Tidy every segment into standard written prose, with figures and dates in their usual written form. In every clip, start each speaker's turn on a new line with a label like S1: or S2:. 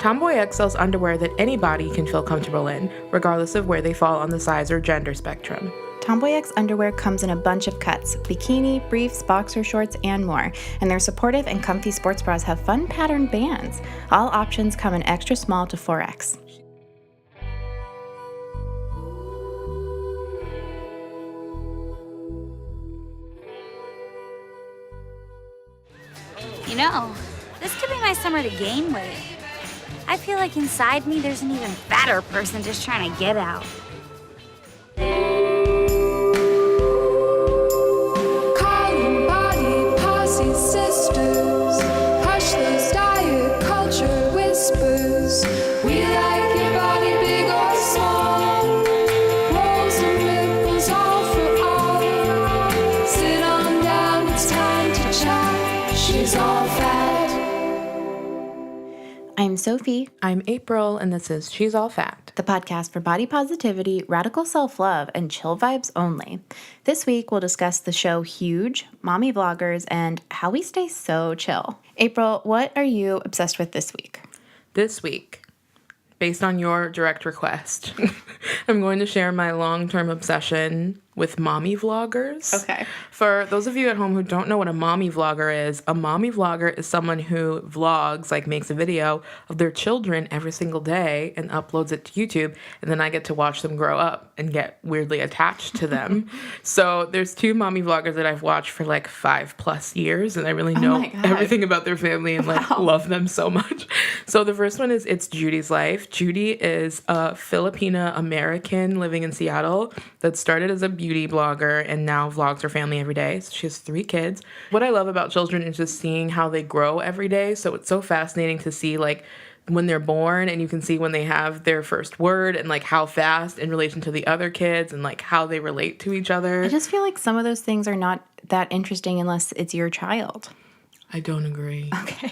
S1: Tomboy X sells underwear that anybody can feel comfortable in, regardless of where they fall on the size or gender spectrum.
S2: Tomboy X underwear comes in a bunch of cuts: bikini, briefs, boxer shorts, and more. And their supportive and comfy sports bras have fun patterned bands. All options come in extra small to 4X.
S3: You know, this could be my summer to gain weight. I feel like inside me there's an even fatter person just trying to get out.
S4: Calling body posse sisters, hush those diet culture whispers. We like your body big or small, rolls and ripples all for all. Sit on down, it's time to chat. She's all fat.
S2: I'm Sophie,
S1: I'm April, and this is She's All Fat,
S2: the podcast for body positivity, radical self-love, and chill vibes only. This week, we'll discuss the show Huge, mommy vloggers, and how we stay so chill. April, what are you obsessed with this week?
S1: This week, based on your direct request, I'm going to share my long-term obsession with mommy vloggers.
S2: Okay.
S1: For those of you at home who don't know what a mommy vlogger is, a mommy vlogger is someone who vlogs, like makes a video of their children every single day and uploads it to YouTube, and then I get to watch them grow up and get weirdly attached to them. So there's two mommy vloggers that I've watched for like 5+ years, and I really know everything about their family and like love them so much. So the first one is itsJudyslife. Judy is a Filipina-American living in Seattle that started as a beauty blogger and now vlogs her family every day. So she has 3 kids. What I love about children is just seeing how they grow every day. So it's so fascinating to see like when they're born, and you can see when they have their first word and like how fast in relation to the other kids and like how they relate to each other.
S2: I just feel like some of those things are not that interesting unless it's your child.
S1: I don't agree.
S2: Okay.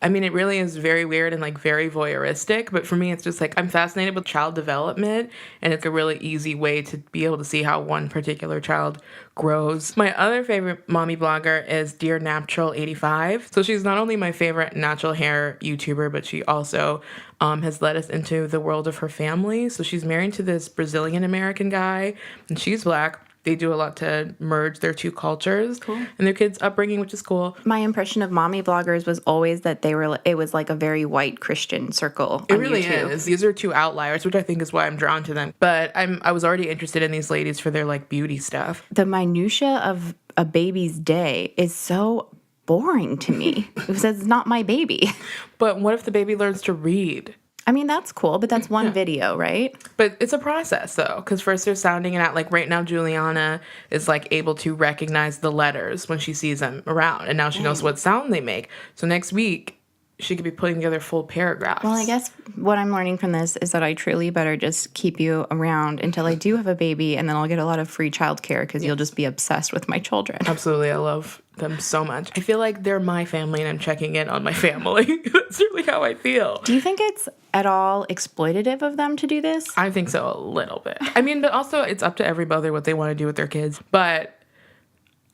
S1: I mean, it really is very weird and like very voyeuristic, but for me, it's just like I'm fascinated with child development, and it's a really easy way to be able to see how one particular child grows. My other favorite mommy blogger is Dear Natural 85. So she's not only my favorite natural hair YouTuber, but she also has led us into the world of her family. So she's married to this Brazilian-American guy, and she's Black. They do a lot to merge their two cultures and their kids' upbringing, which is cool.
S2: My impression of mommy bloggers was always that it was like a very white Christian circle.
S1: It really is. These are 2 outliers, which I think is why I'm drawn to them. But I was already interested in these ladies for their like beauty stuff.
S2: The minutia of a baby's day is so boring to me because it's not my baby.
S1: But what if the baby learns to read?
S2: I mean, that's cool, but that's one video, right?
S1: But it's a process, though, because first they're sounding it out. Like, right now, Juliana is, like, able to recognize the letters when she sees them around, and now she knows what sound they make. So next week, she could be putting together full paragraphs.
S2: Well, I guess what I'm learning from this is that I truly better just keep you around until I do have a baby, and then I'll get a lot of free childcare because you'll just be obsessed with my children.
S1: Absolutely. I love them so much. I feel like they're my family, and I'm checking in on my family. That's really how I feel.
S2: Do you think it's at all exploitative of them to do this?
S1: I think so, a little bit. I mean, but also it's up to every mother what they want to do with their kids. But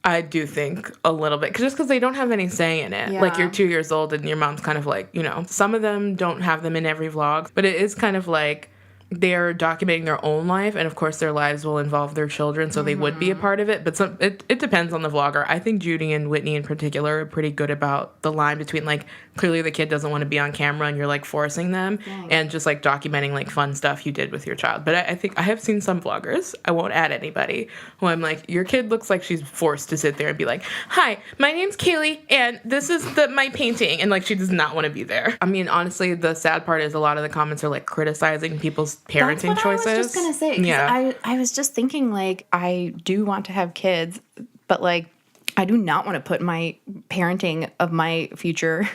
S1: I do think a little bit, just because they don't have any say in it.
S2: Yeah.
S1: Like, you're 2 years old and your mom's kind of like, you know, some of them don't have them in every vlog, but it is kind of like they're documenting their own life, and of course their lives will involve their children, so they would be a part of it, but it depends on the vlogger. I think Judy and Whitney in particular are pretty good about the line between, like, clearly the kid doesn't want to be on camera and you're, like, forcing them, and just, like, documenting, like, fun stuff you did with your child. But I think I have seen some vloggers, I won't add anybody, who I'm like, your kid looks like she's forced to sit there and be like, hi, my name's Kaylee, and this is my painting, and, like, she does not want to be there. I mean, honestly, the sad part is a lot of the comments are, like, criticizing people's parenting choices.
S2: I was just gonna say. Yeah. I was just thinking, like, I do want to have kids, but like, I do not want to put my parenting of my future,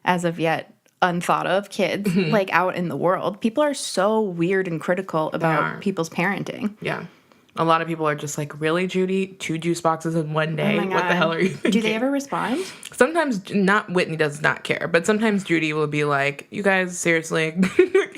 S2: as of yet unthought of kids, like, out in the world. People are so weird and critical about people's parenting.
S1: Yeah. A lot of people are just like, really, Judy? 2 juice boxes in one day?
S2: Oh,
S1: what the hell are you thinking?
S2: Do they ever respond?
S1: Sometimes, Whitney does not care, but sometimes Judy will be like, you guys, seriously?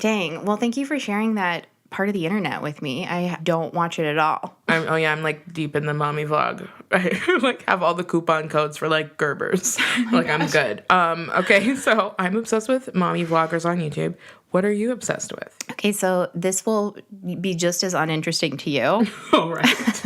S2: Dang. Well, thank you for sharing that part of the internet with me. I don't watch it at all.
S1: I'm like deep in the mommy vlog. I like have all the coupon codes for like Gerbers. I'm good. Okay, so I'm obsessed with mommy vloggers on YouTube. What are you obsessed with?
S2: Okay, so this will be just as uninteresting to you.
S1: All right.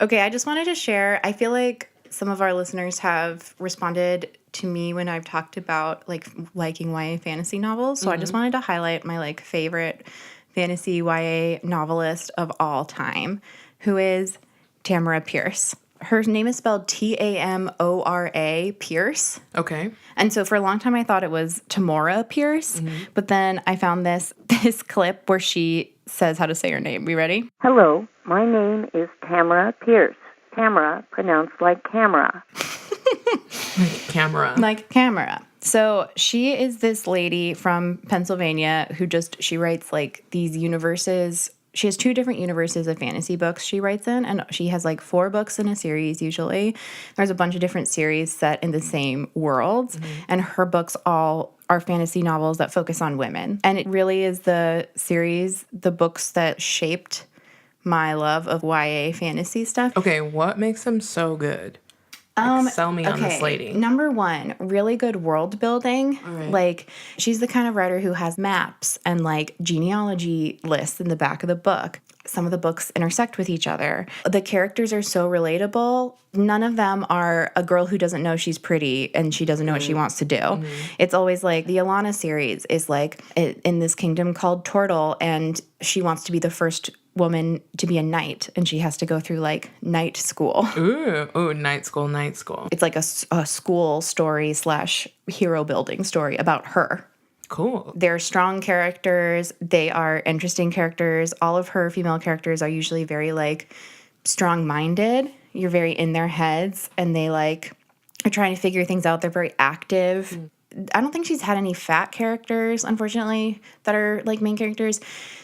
S2: Okay, I just wanted to share. I feel like some of our listeners have responded to me when I've talked about like liking YA fantasy novels. So I just wanted to highlight my like favorite fantasy YA novelist of all time, who is Tamora Pierce. Her name is spelled Tamora Pierce.
S1: Okay.
S2: And so for a long time I thought it was Tamora Pierce, but then I found this clip where she says how to say her name. We ready?
S5: Hello, my name is Tamora Pierce. Tamora pronounced like camera.
S1: Camera.
S2: Like camera. So she is this lady from Pennsylvania who she writes like these universes. She has 2 different universes of fantasy books she writes in, and she has like 4 books in a series usually. There's a bunch of different series set in the same worlds, and her books all are fantasy novels that focus on women. And it really is the books that shaped my love of YA fantasy stuff.
S1: Okay, what makes them so good? Sell me on this lady.
S2: Number 1, really good world building.
S1: Right.
S2: Like, she's the kind of writer who has maps and like genealogy lists in the back of the book. Some of the books intersect with each other. The characters are so relatable. None of them are a girl who doesn't know she's pretty and she doesn't know what she wants to do. It's always like the Alana series is like in this kingdom called Tortle, and she wants to be the first woman to be a knight, and she has to go through like knight school.
S1: Ooh, night school.
S2: It's like a school story / hero building story about her.
S1: Cool.
S2: They're strong characters. They are interesting characters. All of her female characters are usually very like strong-minded. You're very in their heads, and they like are trying to figure things out. They're very active. I don't think she's had any fat characters, unfortunately, that are like main characters.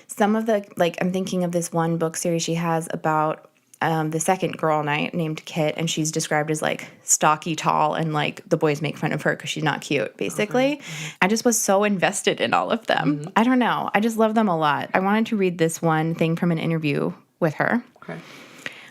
S2: Some of the, like, I'm thinking of this one book series she has about the second girl knight named Kit, and she's described as like stocky tall, and like the boys make fun of her because she's not cute, basically. Okay. I just was so invested in all of them. I don't know. I just love them a lot. I wanted to read this one thing from an interview with her.
S1: Okay.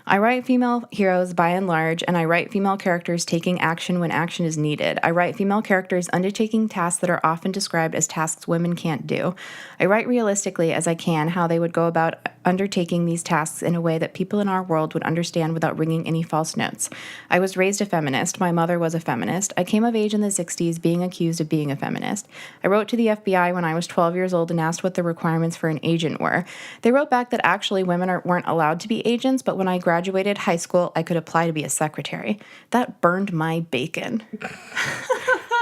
S2: I write female heroes by and large, and I write female characters taking action when action is needed. I write female characters undertaking tasks that are often described as tasks women can't do. I write realistically as I can how they would go about undertaking these tasks in a way that people in our world would understand without ringing any false notes. I was raised a feminist. My mother was a feminist. I came of age in the 60s being accused of being a feminist. I wrote to the FBI when I was 12 years old and asked what the requirements for an agent were. They wrote back that actually women weren't allowed to be agents, but when I graduated high school, I could apply to be a secretary. That burned my bacon.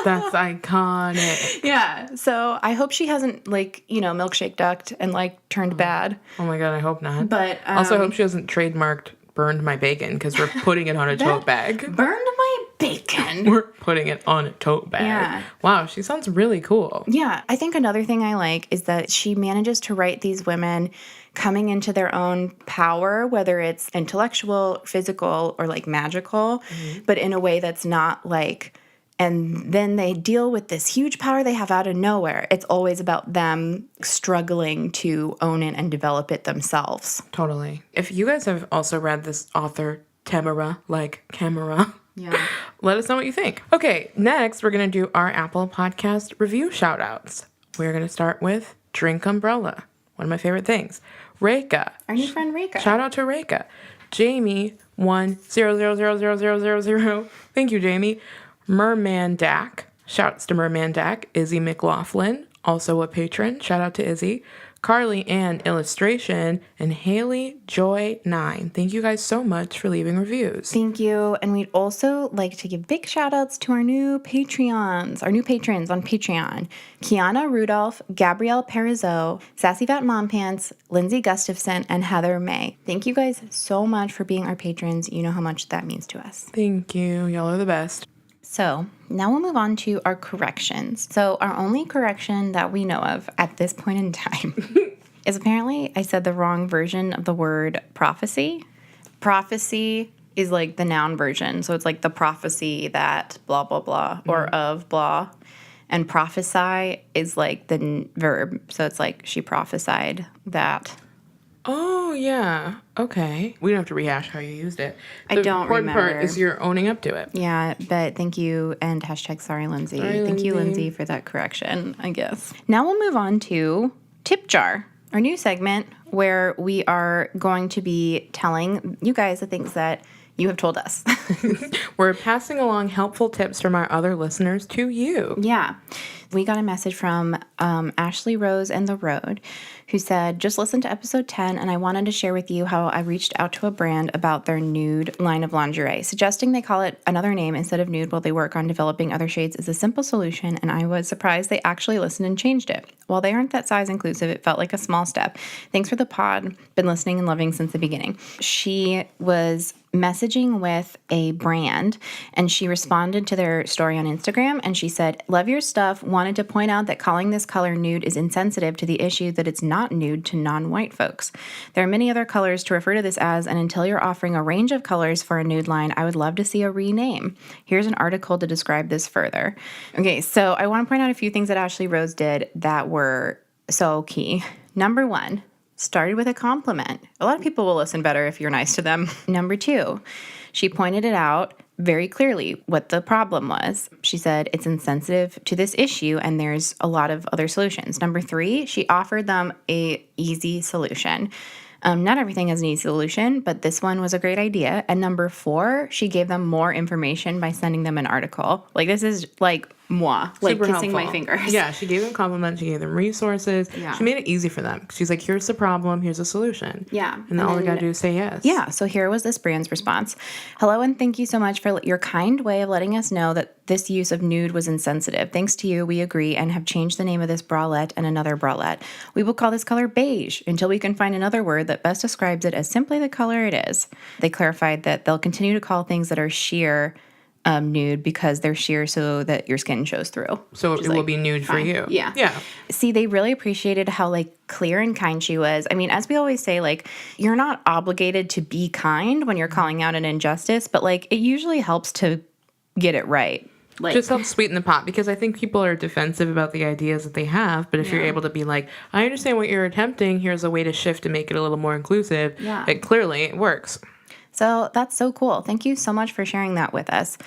S1: That's iconic.
S2: Yeah. So I hope she hasn't, like, milkshake ducked and, like, turned bad.
S1: Oh, my God, I hope not.
S2: But
S1: also, I hope she hasn't trademarked burned my bacon, because we're putting it on a tote bag.
S2: Burned my bacon.
S1: We're putting it on a tote bag.
S2: Yeah.
S1: Wow, she sounds really cool.
S2: Yeah. I think another thing I like is that she manages to write these women coming into their own power, whether it's intellectual, physical, or, like, magical, but in a way that's not, like... And then they deal with this huge power they have out of nowhere. It's always about them struggling to own it and develop it themselves.
S1: Totally. If you guys have also read this author, Tamora, like camera, let us know what you think. Okay, next we're going to do our Apple Podcast review shout-outs. We're going to start with Drink Umbrella, one of my favorite things. Reka.
S2: Our new friend Reka.
S1: Shout out to Reka. Jamie 1000000. Thank you, Jamie. Merman Dak. Shouts to Merman Dak. Izzy McLaughlin, also a patron. Shout out to Izzy. Carly Ann Illustration, and Haley Joy 9. Thank you guys so much for leaving reviews.
S2: Thank you. And we'd also like to give big shout outs to our new patrons on Patreon. Kiana Rudolph, Gabrielle Perizot, Sassy Fat Mom Pants, Lindsay Gustafson, and Heather May. Thank you guys so much for being our patrons. You know how much that means to us.
S1: Thank you. Y'all are the best.
S2: So now we'll move on to our corrections. So our only correction that we know of at this point in time is apparently I said the wrong version of the word prophecy. Prophecy is like the noun version. So it's like the prophecy that blah, blah, blah, or of blah. And prophesy is like the verb. So it's like she prophesied that.
S1: Oh, yeah. Okay. We don't have to rehash how you used it.
S2: I
S1: The
S2: don't
S1: important
S2: remember.
S1: part is you're owning up to it.
S2: Yeah, but thank you and hashtag sorry, Lindsay.
S1: Sorry,
S2: Thank you,
S1: Lindsay.
S2: Lindsay, for that correction, I guess. Now we'll move on to Tip Jar, our new segment where we are going to be telling you guys the things that you have told us.
S1: We're passing along helpful tips from our other listeners to you.
S2: Yeah. We got a message from Ashley Rose and the Road, who said, just listened to episode 10 and I wanted to share with you how I reached out to a brand about their nude line of lingerie. Suggesting they call it another name instead of nude while they work on developing other shades is a simple solution, and I was surprised they actually listened and changed it. While they aren't that size inclusive, it felt like a small step. Thanks for the pod. Been listening and loving since the beginning. She was messaging with a brand and she responded to their story on Instagram and she said, love your stuff. Wanted to point out that calling this color nude is insensitive to the issue that it's not nude to non-white folks. There are many other colors to refer to this as, and until you're offering a range of colors for a nude line, I would love to see a rename. Here's an article to describe this further. Okay, so I want to point out a few things that Ashley Rose did that were so key. Number one, started with a compliment. A lot of people will listen better if you're nice to them. Number two, she pointed it out very clearly what the problem was. She said it's insensitive to this issue and there's a lot of other solutions. Number three, she offered them a easy solution. Not everything is an easy solution, but this one was a great idea. And number four, she gave them more information by sending them an article. Like, this is like moi, like
S1: Super
S2: kissing
S1: helpful.
S2: my fingers.
S1: Yeah, she gave them compliments. She gave them resources.
S2: Yeah.
S1: She made it easy for them. She's like, here's the problem. Here's a solution.
S2: Yeah.
S1: And then all we got to do is say yes.
S2: Yeah, so here was this brand's response. Hello, and thank you so much for your kind way of letting us know that this use of nude was insensitive. Thanks to you, we agree and have changed the name of this bralette and another bralette. We will call this color beige until we can find another word that best describes it as simply the color it is. They clarified that they'll continue to call things that are sheer nude because they're sheer so that your skin shows through.
S1: So it will be nude for you.
S2: Yeah.
S1: Yeah.
S2: See, they really appreciated how like clear and kind she was. I mean, as we always say, like, you're not obligated to be kind when you're calling out an injustice, but like it usually helps to get it right. Like,
S1: Just help sweeten the pot, because I think people are defensive about the ideas that they have. But if you're able to be like, I understand what you're attempting, here's a way to shift to make it a little more inclusive.
S2: Yeah.
S1: It works.
S2: So that's so cool. Thank you so much for sharing that with us.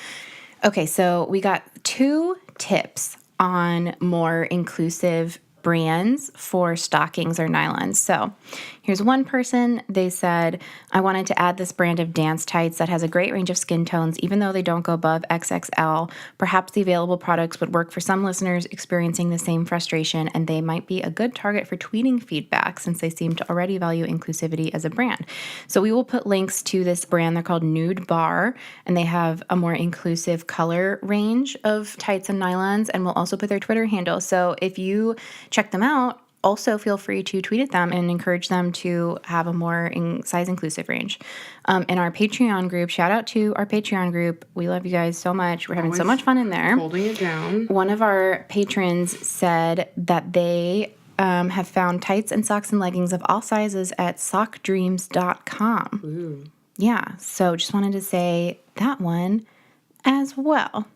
S2: Okay, so we got 2 tips on more inclusive brands for stockings or nylons. So here's one person. They said, I wanted to add this brand of dance tights that has a great range of skin tones, even though they don't go above XXL. Perhaps the available products would work for some listeners experiencing the same frustration, and they might be a good target for tweeting feedback since they seem to already value inclusivity as a brand. So we will put links to this brand. They're called NudeBarre, and they have a more inclusive color range of tights and nylons, and we'll also put their Twitter handle. So if you check them out, also feel free to tweet at them and encourage them to have a more size inclusive range. In our Patreon group, shout out to our Patreon group. We love you guys so much. We're having so much fun in there.
S1: Holding it down.
S2: One of our patrons said that they have found tights and socks and leggings of all sizes at sockdreams.com.
S1: Ooh.
S2: Yeah, so just wanted to say that one as well.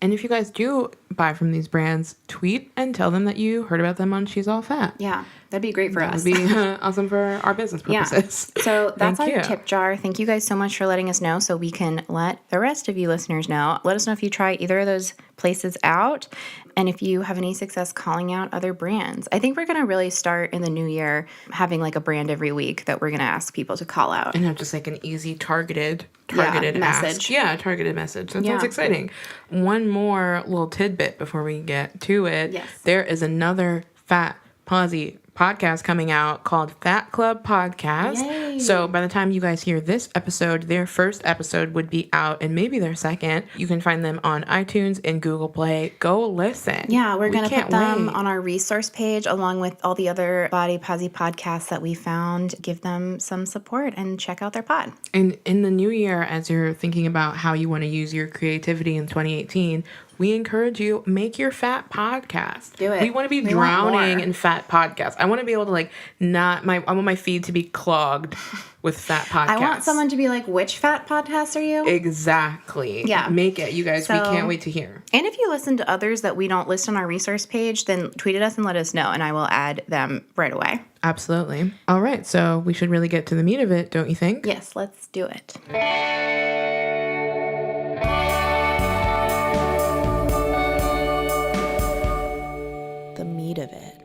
S1: And if you guys do buy from these brands, tweet and tell them that you heard about them on She's All Fat.
S2: Yeah, that'd be great for us.
S1: That would be awesome for our business purposes.
S2: Yeah. So that's
S1: Thank
S2: our
S1: you.
S2: tip jar. Thank you guys so much for letting us know so we can let the rest of you listeners know. Let us know if you try either of those places out and if you have any success calling out other brands. I think we're going to really start in the new year having like a brand every week that we're going to ask people to call out.
S1: And have just like an easy targeted
S2: message.
S1: ask. Yeah, targeted message. That sounds
S2: Yeah.
S1: exciting. One more little tidbit before we get to it.
S2: Yes.
S1: There is another Fat Posy podcast coming out called Fat Club Podcast.
S2: Yay.
S1: So by the time you guys hear this episode, their first episode would be out, and maybe their second. You can find them on iTunes and Google Play. Go listen.
S2: Yeah, we're going to
S1: can't
S2: put them
S1: wait.
S2: on our resource page along with all the other Body Posy podcasts that we found. Give them some support and check out their pod.
S1: And in the new year, as you're thinking about how you want to use your creativity in 2018, we encourage you, make your fat podcast.
S2: Do it.
S1: We want to be
S2: We want
S1: drowning
S2: more.
S1: in fat podcasts. I want to be able to like I want my feed to be clogged with fat podcasts.
S2: I want someone to be like, which fat podcast are you?
S1: Exactly.
S2: Yeah.
S1: Make it, you guys. We
S2: So-
S1: can't wait to hear.
S2: And if you listen to others that we don't list on our resource page, then tweet at us and let us know, and I will add them right away.
S1: Absolutely. All right, so we should really get to the meat of it, don't you think?
S2: Yes, let's do it. The meat of it.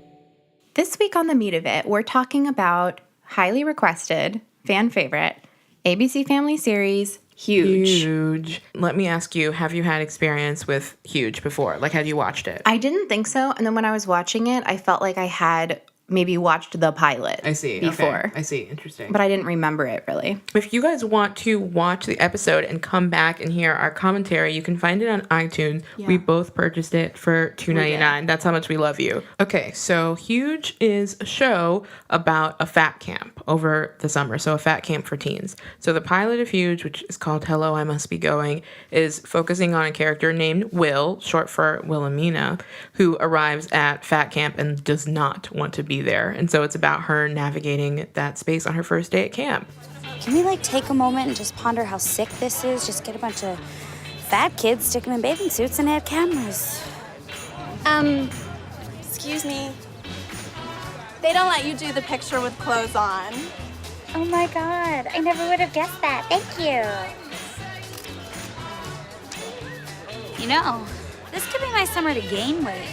S2: This week on the meat of it, we're talking about highly requested, fan favorite, ABC Family series, Huge.
S1: Let me ask you, have you had experience with Huge before? Like, had you watched it?
S2: I didn't think so, and then when I was watching it, I felt like I had maybe watched the pilot
S1: I see.
S2: before.
S1: Okay. I see. Interesting.
S2: But I didn't remember it really.
S1: If you guys want to watch the episode and come back and hear our commentary, you can find it on iTunes.
S2: Yeah.
S1: We both purchased it for $2.99. That's how much we love you. Okay, so Huge is a show about a fat camp over the summer. So a fat camp for teens. So the pilot of Huge, which is called Hello, I Must Be Going, is focusing on a character named Will, short for Wilhelmina, who arrives at fat camp and does not want to be there. And so it's about her navigating that space on her first day at camp.
S3: Can we, take a moment and just ponder how sick this is? Just get a bunch of fat kids, stick them in bathing suits, and add cameras.
S6: Excuse me. They don't let you do the picture with clothes on.
S3: Oh my God, I never would have guessed that. Thank you. You know, this could be my summer to gain weight.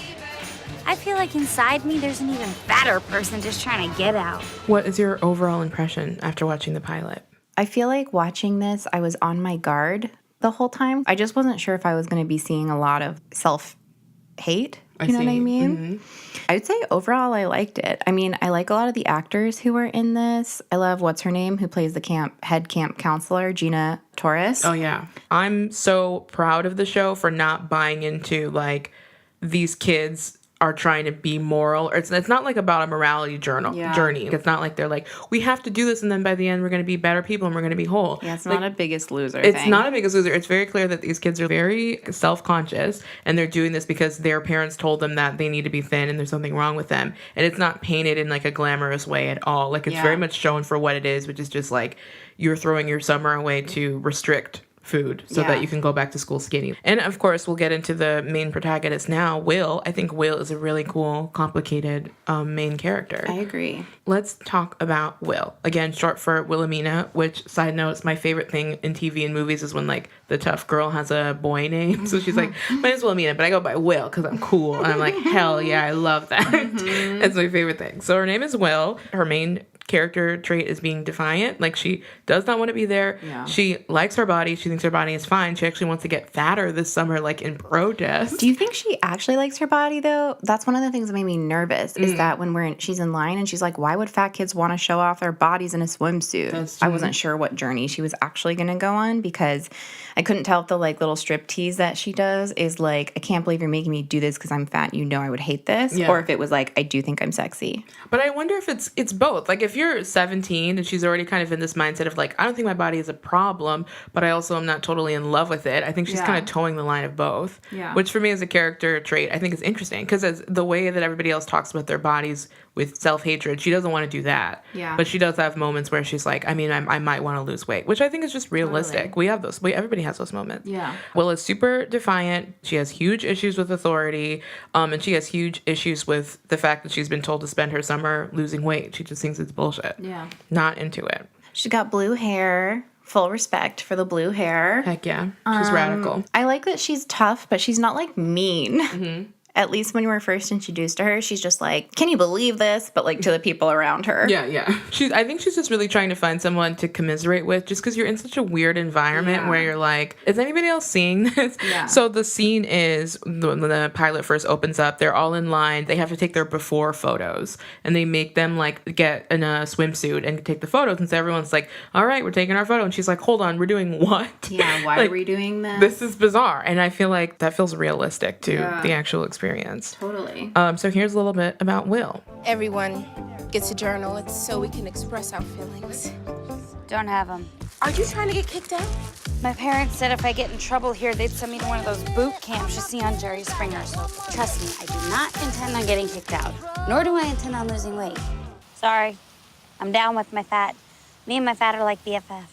S3: I feel like inside me there's an even fatter person just trying to get out.
S1: What is your overall impression after watching the pilot?
S2: I feel like watching this, I was on my guard the whole time. I just wasn't sure if I was going to be seeing a lot of self-hate. You know what I mean?
S1: Mm-hmm.
S2: I would say overall I liked it. I mean, I like a lot of the actors who were in this. I love, what's her name, who plays the head camp counselor, Gina Torres.
S1: Oh, yeah. I'm so proud of the show for not buying into, these kids are trying to be moral. Or it's not like about a morality journey. It's not like they're like, we have to do this and then by the end we're going to be better people and we're going to be whole.
S2: Yeah, it's not a Biggest Loser
S1: It's
S2: thing.
S1: not a Biggest Loser. It's very clear that these kids are very self-conscious and they're doing this because their parents told them that they need to be thin and there's something wrong with them. And it's not painted in a glamorous way at all. It's very much shown for what it is, which is just you're throwing your summer away to restrict food so that you can go back to school skinny. And of course, we'll get into the main protagonist now, Will. I think Will is a really cool, complicated main character.
S2: I agree.
S1: Let's talk about Will. Again, short for Wilhelmina, which, side note, is my favorite thing in TV and movies is when, the tough girl has a boy name. So she's like, my name's Wilhelmina, but I go by Will because I'm cool. And I'm like, hell yeah, I love that. That's my favorite thing. So her name is Will. Her main character trait is being defiant. She does not want to be there.
S2: Yeah.
S1: She likes her body. She thinks her body is fine. She actually wants to get fatter this summer, in protest.
S2: Do you think she actually likes her body, though? That's one of the things that made me nervous, is that when she's in line and she's like, why would fat kids want to show off their bodies in a swimsuit? I wasn't sure what journey she was actually going to go on because I couldn't tell if the, little strip tease that she does is I can't believe you're making me do this because I'm fat. You know I would hate this.
S1: Yeah.
S2: Or if it was I do think I'm sexy.
S1: But I wonder if it's both. If you're 17 and she's already kind of in this mindset of I don't think my body is a problem, but I also am not totally in love with it. I think she's kind of towing the line of both.
S2: Yeah.
S1: Which for me as a character trait, I think is interesting because as the way that everybody else talks about their bodies with self-hatred, she doesn't want to do that.
S2: Yeah.
S1: But she does have moments where she's like, I might want to lose weight, which I think is just realistic.
S2: Totally.
S1: We have those. Everybody has those moments.
S2: Yeah.
S1: Will is super defiant. She has huge issues with authority. And she has huge issues with the fact that she's been told to spend her summer losing weight. She just thinks it's bullshit.
S2: Yeah.
S1: Not into it.
S2: She's got blue hair. Full respect for the blue hair.
S1: Heck yeah. She's radical.
S2: I like that she's tough, but she's not mean. At least when you were first introduced to her, she's just can you believe this? But to the people around her.
S1: Yeah. I think she's just really trying to find someone to commiserate with just because you're in such a weird environment where you're like, is anybody else seeing this?
S2: Yeah.
S1: So the scene is when the pilot first opens up, they're all in line. They have to take their before photos and they make them get in a swimsuit and take the photos. And so everyone's like, all right, we're taking our photo. And she's like, hold on, we're doing what?
S2: Yeah, why are we doing this?
S1: This is bizarre. And I feel like that feels realistic to the actual experience.
S2: Totally.
S1: So here's a little bit about Will.
S6: Everyone gets a journal. It's so we can express our feelings.
S3: Don't have them.
S6: Are you trying to get kicked out?
S3: My parents said if I get in trouble here, they'd send me to one of those boot camps you see on Jerry Springer. So trust me, I do not intend on getting kicked out, nor do I intend on losing weight. Sorry, I'm down with my fat. Me and my fat are like BFF.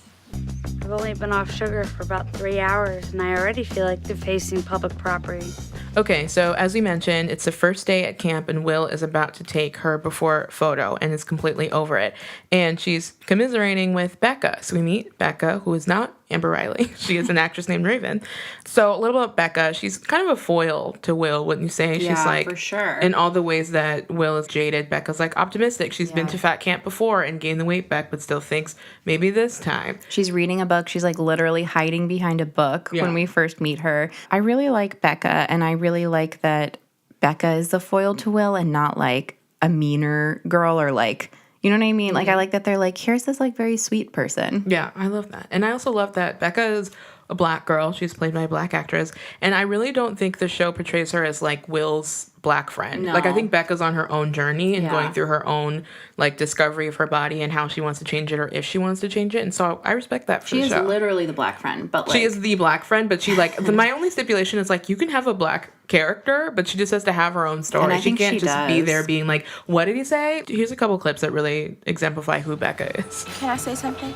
S3: I've only been off sugar for about 3 hours, and I already feel like defacing public property.
S1: Okay, so as we mentioned, it's the first day at camp, and Will is about to take her before photo and is completely over it. And she's commiserating with Becca. So we meet Becca, who is not Amber Riley. She is an actress named Raven. So a little about Becca. She's kind of a foil to Will, wouldn't you say? She's like,
S2: for sure.
S1: in all the ways that Will is jaded, Becca's like optimistic. She's been to fat camp before and gained the weight back, but still thinks maybe this time.
S2: She's reading a book. She's like literally hiding behind a book when we first meet her. I really like Becca, and I really like that Becca is the foil to Will and not like a meaner girl or like, you know what I mean? Like, I like that they're like, here's this like very sweet person.
S1: Yeah, I love that. And I also love that Becca is a black girl. She's played by a black actress. And I really don't think the show portrays her as like Will's black friend.
S2: No.
S1: Like, I think Becca's on her own journey and going through her own like discovery of her body and how she wants to change it or if she wants to change it. And so I respect that for the show.
S2: She is literally the black friend, but like,
S1: she is the black friend, but she like, my only stipulation is like, you can have a black character, but she just has to have her own story.
S2: And I
S1: She
S2: think
S1: can't
S2: she
S1: just be
S2: does.
S1: there being like, what did he say? Here's a couple clips that really exemplify who Becca is.
S6: Can I say something?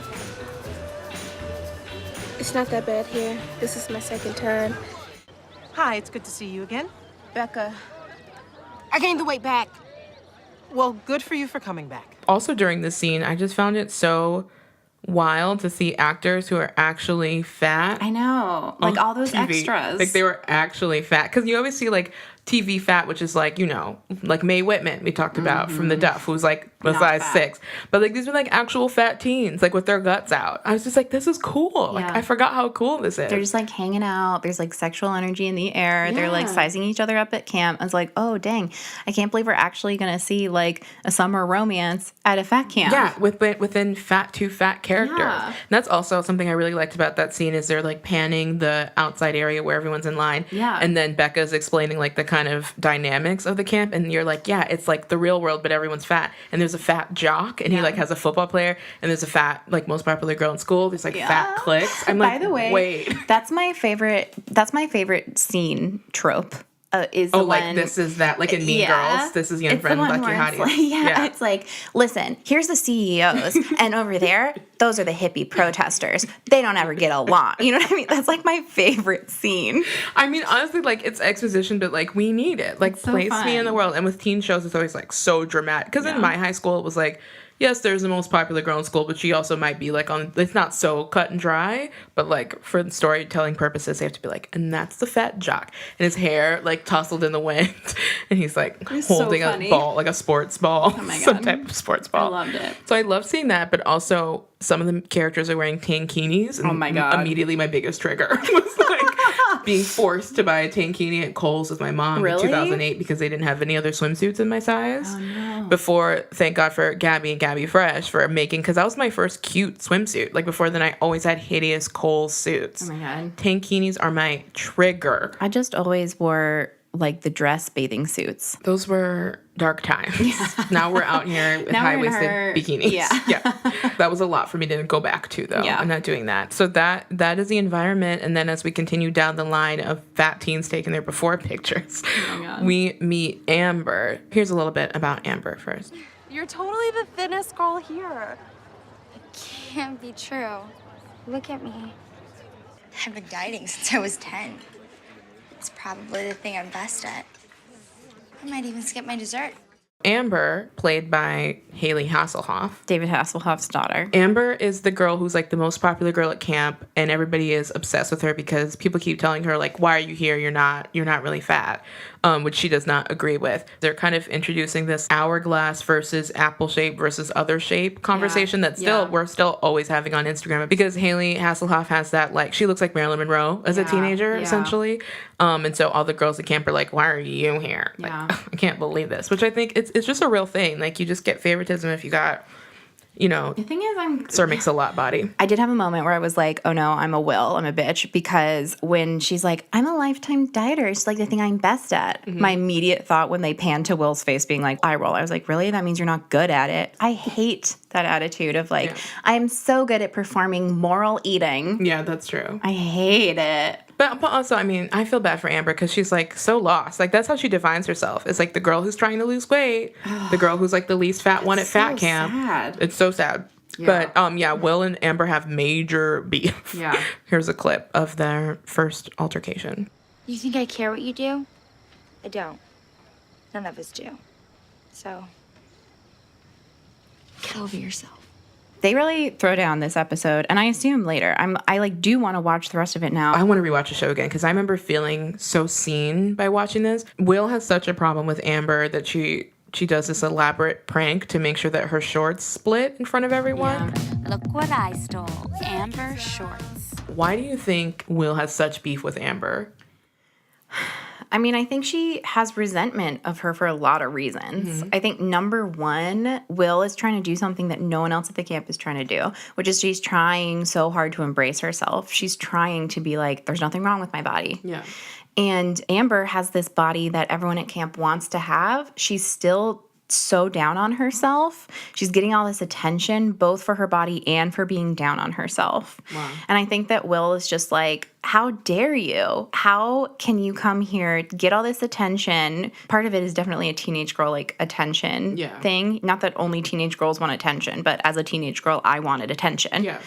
S6: It's not that bad here. This is my second time.
S7: Hi, it's good to see you again.
S6: Becca, I gained the weight back.
S7: Well, good for you for coming back.
S1: Also during this scene, I just found it so wild to see actors who are actually fat.
S2: I know, like all those
S1: TV.
S2: extras.
S1: Like they were actually fat. Because you always see like TV fat, which is like, you know, like Mae Whitman we talked about from The Duff, who's like a
S2: Not
S1: size
S2: fat.
S1: 6. But like these were like actual fat teens, like with their guts out. I was just like, this is cool. Like
S2: Yeah.
S1: I forgot how cool this is.
S2: They're just like hanging out. There's like sexual energy in the air. They're like sizing each other up at camp. I was like, oh, dang. I can't believe we're actually going to see like a summer romance at a fat camp.
S1: Yeah, within two fat characters.
S2: Yeah.
S1: And that's also something I really liked about that scene is they're like panning the outside area where everyone's in line.
S2: Yeah.
S1: And then Becca's explaining like the kind of dynamics of the camp, and you're like, yeah, it's like the real world, but everyone's fat. And there's a fat jock, and he like has a football player, and there's a fat like most popular girl in school. There's like fat cliques. I'm like,
S2: by the way,
S1: wait.
S2: That's my favorite scene trope. Is
S1: Oh,
S2: the
S1: like
S2: one,
S1: this is that, like in Mean Girls, this is young
S2: It's the
S1: friend
S2: one
S1: Lucky
S2: where it's
S1: Hottie.
S2: like, it's like, listen, here's the CEOs, and over there, those are the hippie protesters. They don't ever get along. You know what I mean? That's like my favorite scene.
S1: I mean, honestly, like it's exposition, but like we need it. Like
S2: so
S1: place me in
S2: fun.
S1: the world. And with teen shows, it's always like so dramatic. Because in my high school, it was like, yes, there's the most popular girl in school, but she also might be like on. It's not so cut and dry, but like for the storytelling purposes, they have to be like, and that's the fat jock, and his hair like tousled in the wind, and he's like
S2: so
S1: holding a
S2: funny.
S1: ball, like a sports ball,
S2: Oh my
S1: some
S2: God.
S1: type of sports ball.
S2: I loved it.
S1: So I love seeing that, but also some of the characters are wearing tankinis. And
S2: Oh my God.
S1: Immediately, my biggest trigger was like being forced to buy a tankini at Kohl's with my mom
S2: Really?
S1: in 2008 because they didn't have any other swimsuits in my size.
S2: Oh, no.
S1: Before, thank God for Gabby and Gabby Fresh for making, because that was my first cute swimsuit. Like before then, I always had hideous Kohl's suits.
S2: Oh my God.
S1: Tankinis are my trigger.
S2: I just always wore like the dress bathing suits.
S1: Those were dark times. Now we're out here with
S2: Now we're in
S1: high-waisted
S2: our-
S1: bikinis.
S2: yeah.
S1: That was a lot for me to go back to, though.
S2: Yeah.
S1: I'm not doing that. So that is the environment. And then as we continue down the line of fat teens taking their before pictures, we meet Amber. Here's a little bit about Amber first.
S6: You're totally the thinnest girl here.
S3: Can't be true. Look at me. I've been dieting since I was 10. It's probably the thing I'm best at. I might even skip my dessert.
S1: Amber, played by Haley Hasselhoff.
S2: David Hasselhoff's daughter.
S1: Amber is the girl who's like the most popular girl at camp, and everybody is obsessed with her because people keep telling her like, "Why are you here? You're not really fat," which she does not agree with. They're kind of introducing this hourglass versus apple shape versus other shape conversation that we're still always having on Instagram because Haley Hasselhoff has that like she looks like Marilyn Monroe as a teenager essentially, and so all the girls at camp are like, "Why are you here?" Like, I can't believe this, which I think it's just a real thing. Like you just get favoritism if you got
S2: The thing is,
S1: Sir Mix-a-Lot body.
S2: I did have a moment where I was like, oh no, I'm a bitch, because when she's like, I'm a lifetime dieter, it's like the thing I'm best at. My immediate thought when they panned to Will's face being like, eye roll, I was like, really? That means you're not good at it? I hate that attitude of like, I'm so good at performing moral eating.
S1: Yeah, that's true.
S2: I hate it.
S1: But also, I mean, I feel bad for Amber because she's like so lost. Like that's how she defines herself. It's like the girl who's trying to lose weight, the girl who's like the least fat one at fat camp.
S2: Sad.
S1: It's so sad. Yeah. But Will and Amber have major beef.
S2: Yeah.
S1: Here's a clip of their first altercation.
S3: You think I care what you do? I don't. None of us do. So, get over yourself.
S2: They really throw down this episode, and I assume later. I do want to watch the rest of it now.
S1: I want to rewatch the show again because I remember feeling so seen by watching this. Will has such a problem with Amber that she does this elaborate prank to make sure that her shorts split in front of everyone.
S3: Yeah. Look what I stole. Amber shorts.
S1: Why do you think Will has such beef with Amber?
S2: I mean, I think she has resentment of her for a lot of reasons. I think number one, Will is trying to do something that no one else at the camp is trying to do, which is she's trying so hard to embrace herself. She's trying to be like, there's nothing wrong with my body.
S1: Yeah.
S2: And Amber has this body that everyone at camp wants to have. She's still so down on herself. She's getting all this attention, both for her body and for being down on herself. Wow. And I think that Will is just like, how dare you? How can you come here, get all this attention? Part of it is definitely a teenage girl, like, attention thing. Not that only teenage girls want attention, but as a teenage girl, I wanted attention.
S1: Yeah.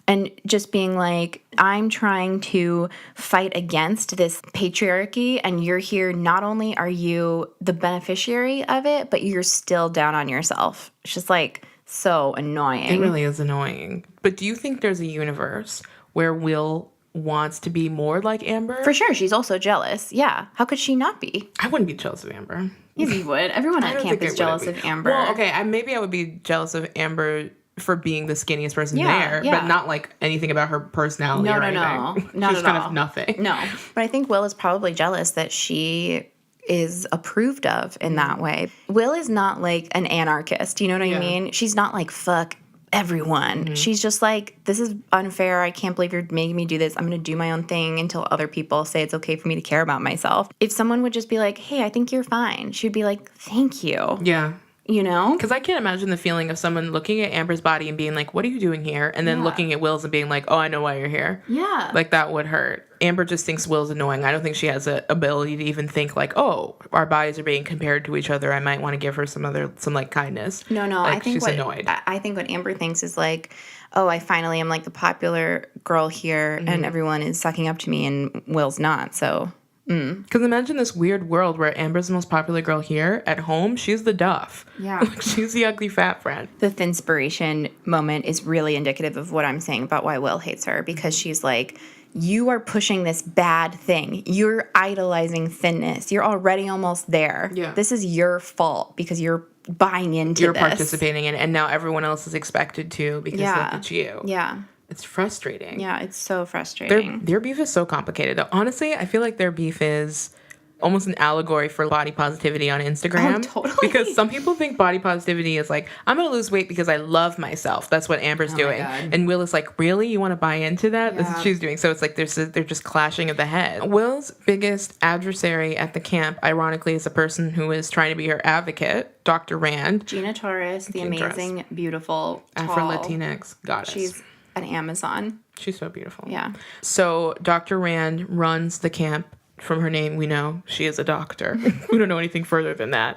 S2: And just being like, I'm trying to fight against this patriarchy, and you're here, not only are you the beneficiary of it, but you're still down on yourself. It's just like so annoying.
S1: It really is annoying. But do you think there's a universe where Will wants to be more like Amber?
S2: For sure. She's also jealous. Yeah. How could she not be?
S1: I wouldn't be jealous of Amber.
S2: Yes, you would. Everyone at camp is jealous of Amber.
S1: Well, okay, maybe I would be jealous of Amber for being the skinniest person there, but not like anything about her personality or anything.
S2: Not
S1: She's
S2: at
S1: kind
S2: all.
S1: of nothing.
S2: No. But I think Will is probably jealous that she is approved of in that way. Will is not like an anarchist, you know what I mean? She's not like, fuck everyone. She's just like, this is unfair. I can't believe you're making me do this. I'm going to do my own thing until other people say it's okay for me to care about myself. If someone would just be like, hey, I think you're fine, she'd be like, thank you.
S1: Yeah.
S2: You know?
S1: Because I can't imagine the feeling of someone looking at Amber's body and being like, what are you doing here? And then looking at Will's and being like, oh, I know why you're here.
S2: Yeah.
S1: Like, that would hurt. Amber just thinks Will's annoying. I don't think she has the ability to even think like, oh, our bodies are being compared to each other. I might want to give her some like kindness.
S2: No.
S1: Like,
S2: I think
S1: she's annoyed.
S2: I think what Amber thinks is like, oh, I finally am like the popular girl here, and everyone is sucking up to me, and Will's not. So.
S1: Because imagine this weird world where Amber's the most popular girl here. At home, she's the duff.
S2: Yeah.
S1: Like, she's the ugly fat friend.
S2: The Thinspiration moment is really indicative of what I'm saying about why Will hates her, because she's like, you are pushing this bad thing. You're idolizing thinness. You're already almost there.
S1: Yeah.
S2: This is your fault because you're buying into this.
S1: You're participating in it, and now everyone else is expected to because look at you.
S2: Yeah.
S1: It's frustrating.
S2: Yeah, it's so frustrating.
S1: Their beef is so complicated. Honestly, I feel like their beef is almost an allegory for body positivity on Instagram.
S2: Oh, totally.
S1: Because some people think body positivity is like, I'm going to lose weight because I love myself. That's what Amber's doing. And Will is like, really? You want to buy into that? That's what she's doing. So it's like they're just clashing at the head. Will's biggest adversary at the camp, ironically, is a person who is trying to be her advocate, Dr. Rand.
S2: Gina Torres, the amazing, beautiful,
S1: Afro-Latinx goddess.
S2: She's an Amazon.
S1: She's so beautiful.
S2: Yeah.
S1: So Dr. Rand runs the camp. From her name, we know she is a doctor. We don't know anything further than that.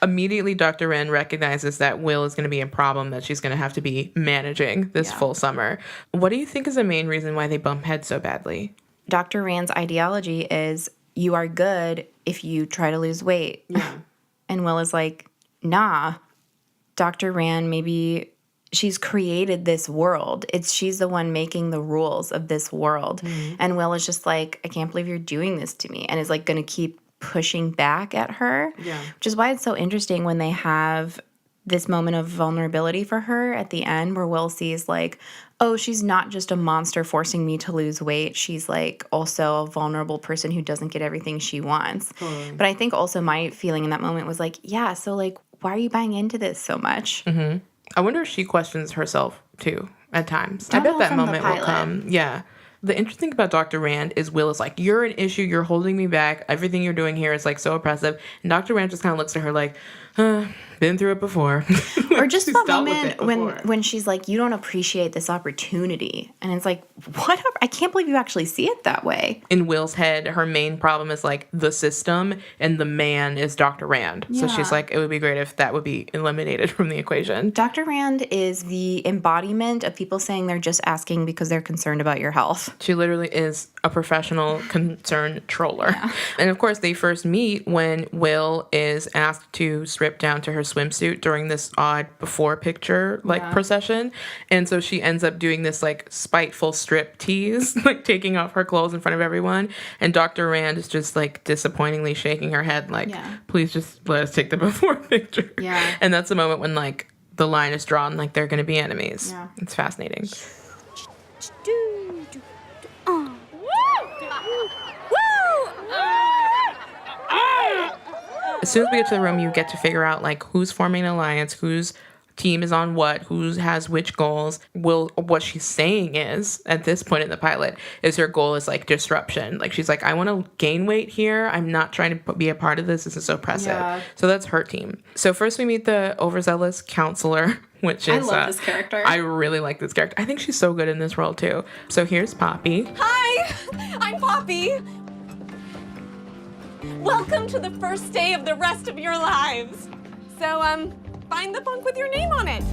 S1: Immediately, Dr. Rand recognizes that Will is going to be a problem that she's going to have to be managing this full summer. What do you think is the main reason why they bump heads so badly?
S2: Dr. Rand's ideology is you are good if you try to lose weight.
S1: Yeah.
S2: And Will is like, nah, Dr. Rand, maybe she's created this world. She's the one making the rules of this world. And Will is just like, I can't believe you're doing this to me, and is like going to keep pushing back at her. Yeah. Which is why it's so interesting when they have this moment of vulnerability for her at the end where Will sees like, oh, she's not just a monster forcing me to lose weight. She's like also a vulnerable person who doesn't get everything she wants. But I think also my feeling in that moment was like, yeah, so like, why are you buying into this so much?
S1: I wonder if she questions herself too at times. I
S2: Don't
S1: bet
S2: know
S1: that
S2: from the
S1: moment will
S2: pilot.
S1: come. Yeah. The interesting thing about Dr. Rand is Will is like, you're an issue. You're holding me back. Everything you're doing here is like so oppressive. And Dr. Rand just kind of looks at her like, been through it before.
S2: Or just
S1: She's
S2: the
S1: dealt with
S2: moment
S1: it before.
S2: when she's like, you don't appreciate this opportunity. And it's like, what? I can't believe you actually see it that way.
S1: In Will's head, her main problem is like the system and the man is Dr. Rand. So she's
S2: Yeah.
S1: like, it would be great if that would be eliminated from the equation.
S2: Dr. Rand is the embodiment of people saying they're just asking because they're concerned about your health.
S1: She literally is a professional concerned troller. And of course, they first meet when Will is asked to strip down to her swimsuit during this odd before picture procession. And so she ends up doing this like spiteful strip tease, like taking off her clothes in front of everyone. And Dr. Rand is just like disappointingly shaking her head like, please just let us take the before picture.
S2: Yeah.
S1: And that's the moment when like the line is drawn, like they're going to be enemies.
S2: Yeah.
S1: It's fascinating. As soon as we get to the room, you get to figure out like who's forming an alliance, whose team is on what, who has which goals. What she's saying is at this point in the pilot is her goal is like disruption. Like she's like, I want to gain weight here. I'm not trying to be a part of this. This is so oppressive.
S2: Yeah.
S1: So that's her team. So first we meet the overzealous counselor, which is
S2: love this character.
S1: I really like this character. I think she's so good in this role too. So here's Poppy.
S8: Hi, I'm Poppy. Welcome to the first day of the rest of your lives. So, find the bunk with your name on it.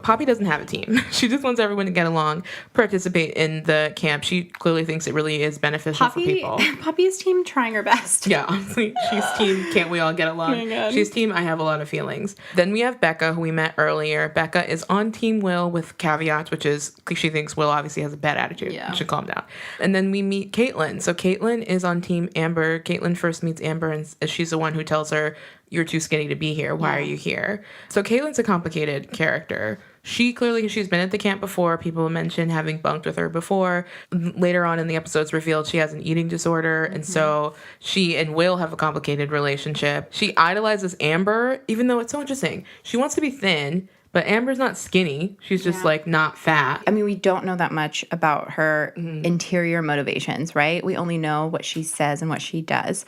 S1: Poppy doesn't have a team. She just wants everyone to get along, participate in the camp. She clearly thinks it really is beneficial for people.
S2: Poppy's team trying her best.
S1: Yeah, honestly, she's team can't we all get along?
S2: Oh my God.
S1: She's team I have a lot of feelings. Then we have Becca, who we met earlier. Becca is on team Will with caveats, which is she thinks Will obviously has a bad attitude.
S2: Yeah.
S1: Should calm down. And then we meet Caitlin. So Caitlin is on team Amber. Caitlin first meets Amber and she's the one who tells her, you're too skinny to be here. Why are you here? So Caitlin's a complicated character. She's been at the camp before. People mentioned having bunked with her before. Later on in the episodes revealed she has an eating disorder. And so she and Will have a complicated relationship. She idolizes Amber, even though it's so interesting. She wants to be thin, but Amber's not skinny. She's just like not fat.
S2: I mean, we don't know that much about her interior motivations, right? We only know what she says and what she does.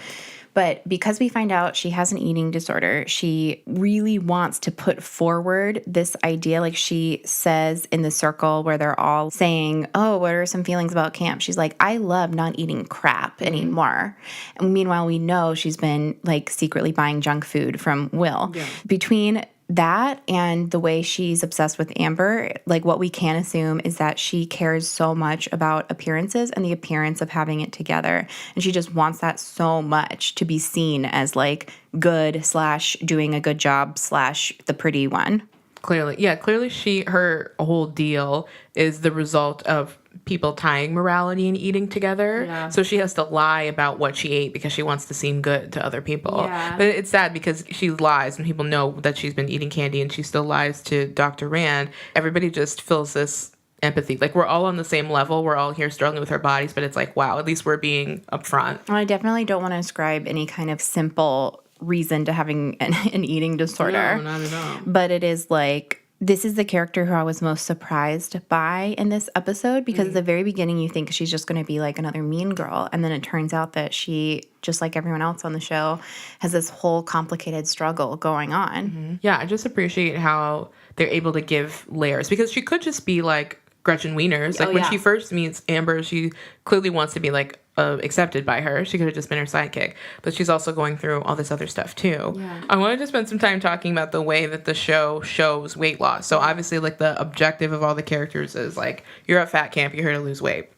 S2: But because we find out she has an eating disorder, she really wants to put forward this idea. Like she says in the circle where they're all saying, oh, what are some feelings about camp? She's like, I love not eating crap anymore. And meanwhile, we know she's been like secretly buying junk food from Will. Yeah. Between that and the way she's obsessed with Amber, like what we can assume is that she cares so much about appearances and the appearance of having it together. And she just wants that so much to be seen as like good / doing a good job / the pretty one.
S1: Clearly. Yeah, clearly her whole deal is the result of people tying morality and eating together. Yeah. So she has to lie about what she ate because she wants to seem good to other people. Yeah. But it's sad because she lies and people know that she's been eating candy and she still lies to Dr. Rand. Everybody just feels this empathy. Like we're all on the same level. We're all here struggling with our bodies, but it's like, wow, at least we're being upfront.
S2: I definitely don't want to ascribe any kind of simple reason to having an eating disorder.
S1: No, not at all.
S2: But it is like, this is the character who I was most surprised by in this episode because at the very beginning you think she's just going to be like another mean girl. And then it turns out that she, just like everyone else on the show, has this whole complicated struggle going on.
S1: Mm-hmm. Yeah, I just appreciate how they're able to give layers because she could just be like Gretchen Wieners. Like when she first meets Amber, she clearly wants to be like accepted by her. She could have just been her sidekick, but she's also going through all this other stuff too. Yeah. I wanted to spend some time talking about the way that the show shows weight loss. So obviously like the objective of all the characters is like, you're at fat camp, you're here to lose weight.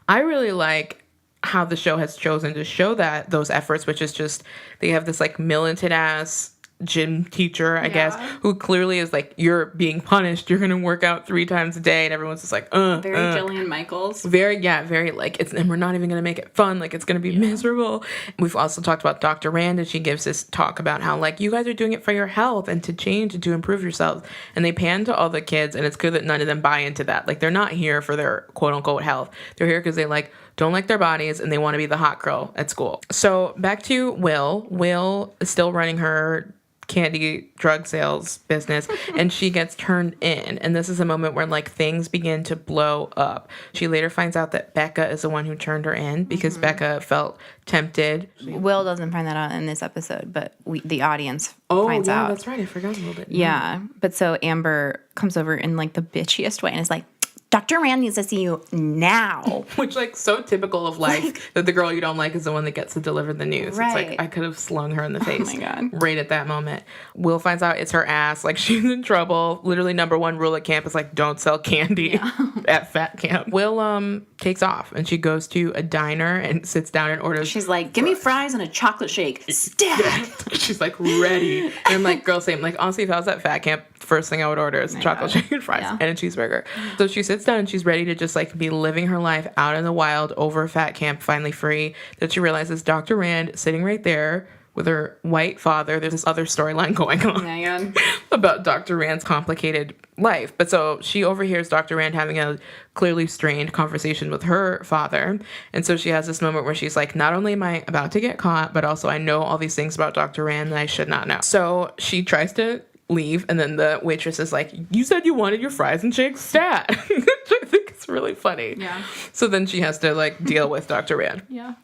S1: I really like how the show has chosen to show those efforts, which is just, they have this like militant ass gym teacher, I guess, who clearly is like, you're being punished. You're going to work out 3 times a day. And everyone's just like,
S2: Very Jillian Michaels.
S1: Very like, and we're not even going to make it fun. Like, it's going to be miserable. We've also talked about Dr. Rand, and she gives this talk about how, like, you guys are doing it for your health and to change and to improve yourselves. And they pan to all the kids, and it's clear that none of them buy into that. Like, they're not here for their quote-unquote health. They're here because they, like, don't like their bodies, and they want to be the hot girl at school. So, back to Will. Will is still running her candy drug sales business, and she gets turned in. And this is a moment where like things begin to blow up. She later finds out that Becca is the one who turned her in because Becca felt tempted.
S2: Will doesn't find that out in this episode, but the audience finds out.
S1: Oh, that's right. I forgot a little bit.
S2: Yeah. But so Amber comes over in like the bitchiest way and is like, Dr. Rand needs to see you now.
S1: Which, like, so typical of life that the girl you don't like is the one that gets to deliver the news.
S2: Right.
S1: It's like, I could have slung her in the face.
S2: Oh, my God.
S1: Right at that moment. Will finds out it's her ass. Like, she's in trouble. Literally, number one rule at camp is, like, don't sell candy at fat camp. Will takes off, and she goes to a diner and sits down and orders.
S2: She's like, give me fries and a chocolate shake. Stat!
S1: She's, like, ready. And I'm like, girl, same. Like, honestly, if I was at fat camp, first thing I would order is chocolate shake and fries and a cheeseburger. So she sits down and she's ready to just like be living her life out in the wild over fat camp, finally free. That she realizes Dr. Rand sitting right there with her white father. There's this other storyline going on about Dr. Rand's complicated life. But so she overhears Dr. Rand having a clearly strained conversation with her father. And so she has this moment where she's like, not only am I about to get caught, but also I know all these things about Dr. Rand that I should not know. So she tries to leave, and then the waitress is like, you said you wanted your fries and shakes stat. Which I think is really funny. Yeah. So then she has to like deal with Dr. Rand.
S2: Yeah.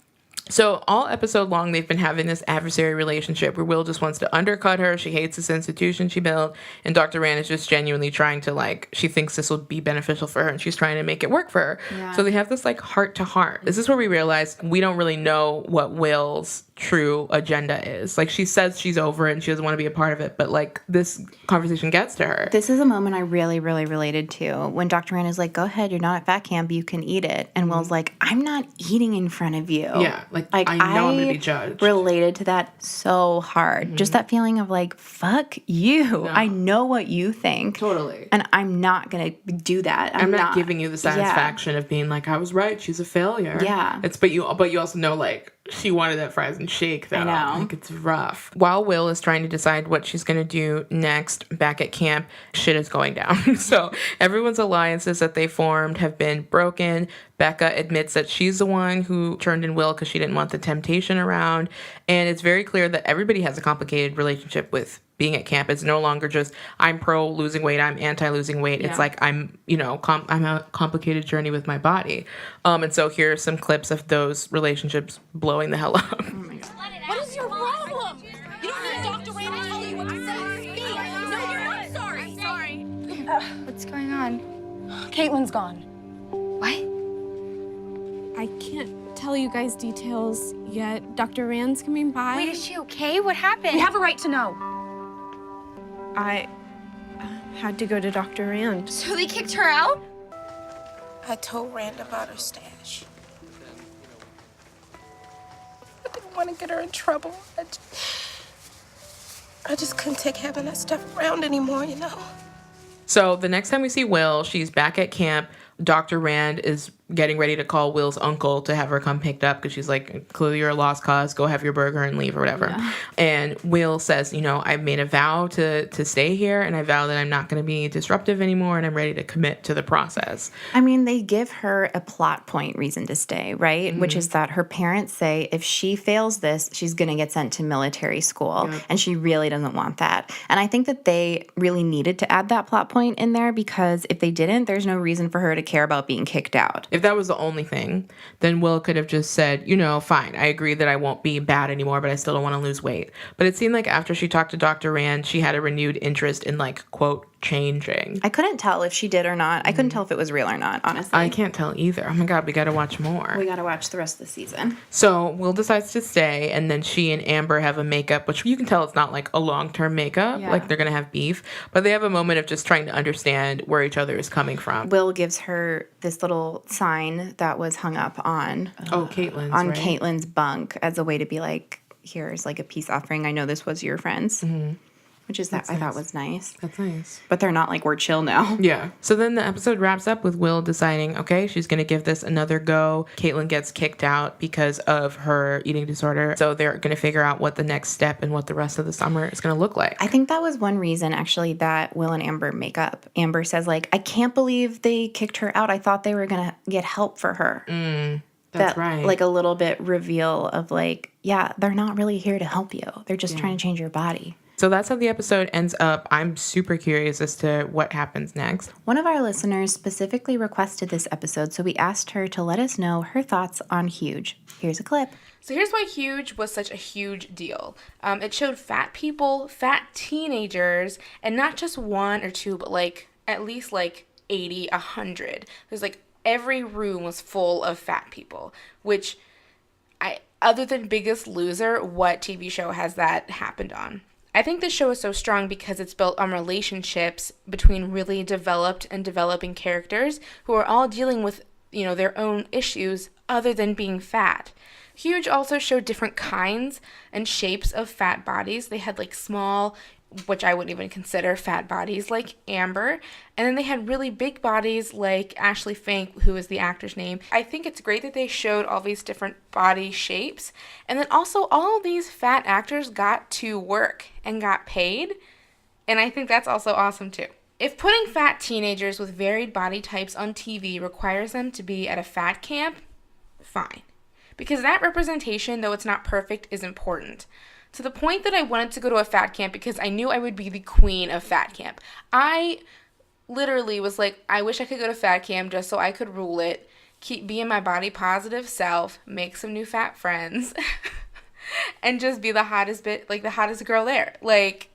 S1: So all episode long, they've been having this adversary relationship where Will just wants to undercut her. She hates this institution she built. And Dr. Rand is just genuinely trying to like, she thinks this will be beneficial for her and she's trying to make it work for her. Yeah. So they have this like heart to heart. This is where we realize we don't really know what Will's true agenda is. Like she says she's over it and she doesn't want to be a part of it, but like this conversation gets to her.
S2: This is a moment I really, really related to when Dr. Rand is like, go ahead, you're not at fat camp, you can eat it. And Will's like, I'm not eating in front of you.
S1: Yeah, like I know I'm going to be judged.
S2: Related to that so hard. Just that feeling of like, fuck you. No. I know what you think.
S1: Totally.
S2: And I'm not going to do that.
S1: I'm not giving you the satisfaction of being like, I was right, she's a failure.
S2: Yeah.
S1: But you also know like, she wanted that fries and shake, though.
S2: I know.
S1: Like, it's rough. While Will is trying to decide what she's going to do next back at camp, shit is going down. So everyone's alliances that they formed have been broken. Becca admits that she's the one who turned in Will because she didn't want the temptation around. And it's very clear that everybody has a complicated relationship with being at camp. It's no longer just, I'm pro losing weight, I'm anti losing weight. Yeah. It's like, I'm a complicated journey with my body. And so here are some clips of those relationships blowing the hell up.
S6: Oh my God. What is your problem? You don't need Dr. Rand to tell you what to say. No, you're not sorry. Sorry.
S3: What's going on?
S6: Caitlin's gone.
S3: What?
S9: I can't tell you guys details yet. Dr. Rand's coming by.
S3: Wait, is she okay? What happened?
S6: We have a right to know.
S9: I had to go to Dr. Rand.
S3: So they kicked her out?
S10: I told Rand about her stash. I didn't want to get her in trouble. I just couldn't take having that stuff around anymore, you know?
S1: So the next time we see Will, she's back at camp. Dr. Rand is getting ready to call Will's uncle to have her come picked up because she's like, clearly you're a lost cause. Go have your burger and leave or whatever. Yeah. And Will says, I've made a vow to stay here and I vow that I'm not going to be disruptive anymore and I'm ready to commit to the process.
S2: I mean, they give her a plot point reason to stay, right? Mm-hmm. Which is that her parents say if she fails this, she's going to get sent to military school. Yep. And she really doesn't want that. And I think that they really needed to add that plot point in there because if they didn't, there's no reason for her to care about being kicked out.
S1: If that was the only thing, then Will could have just said, fine, I agree that I won't be bad anymore, but I still don't want to lose weight. But it seemed like after she talked to Dr. Rand, she had a renewed interest in like, quote, changing.
S2: I couldn't tell if she did or not. I couldn't tell if it was real or not, honestly.
S1: I can't tell either. Oh my God, we got to watch more.
S2: We got to watch the rest of the season.
S1: So Will decides to stay, and then she and Amber have a makeup, which you can tell it's not like a long-term makeup, like they're going to have beef, but they have a moment of just trying to understand where each other is coming from.
S2: Will gives her this little sign that was hung up on
S1: Caitlin's,
S2: on
S1: right?
S2: Caitlin's bunk as a way to be like, here's like a peace offering. I know this was your friends. Mm-hmm. Which is I thought was nice.
S1: That's nice.
S2: But they're not like, we're chill now.
S1: Yeah. So then the episode wraps up with Will deciding, okay, she's going to give this another go. Caitlin gets kicked out because of her eating disorder. So they're going to figure out what the next step and what the rest of the summer is going to look like.
S2: I think that was one reason, actually, that Will and Amber make up. Amber says, like, I can't believe they kicked her out. I thought they were going to get help for her.
S1: That's right.
S2: Like a little bit reveal of like, yeah, they're not really here to help you. They're just trying to change your body.
S1: So that's how the episode ends up. I'm super curious as to what happens next.
S2: One of our listeners specifically requested this episode, so we asked her to let us know her thoughts on Huge. Here's a clip.
S11: So here's why Huge was such a huge deal. It showed fat people, fat teenagers, and not just one or two, but like at least like 80, 100. There's like every room was full of fat people, which other than Biggest Loser, what TV show has that happened on? I think this show is so strong because it's built on relationships between really developed and developing characters who are all dealing with, their own issues other than being fat. Huge also showed different kinds and shapes of fat bodies. They had like small, which I wouldn't even consider fat bodies, like Amber. And then they had really big bodies like Ashley Fink, who is the actor's name. I think it's great that they showed all these different body shapes. And then also all of these fat actors got to work and got paid. And I think that's also awesome too. If putting fat teenagers with varied body types on TV requires them to be at a fat camp, fine. Because that representation, though it's not perfect, is important. To the point that I wanted to go to a fat camp because I knew I would be the queen of fat camp. I literally was like, I wish I could go to fat camp just so I could rule it, keep being my body positive self, make some new fat friends, and just be the hottest girl there. Like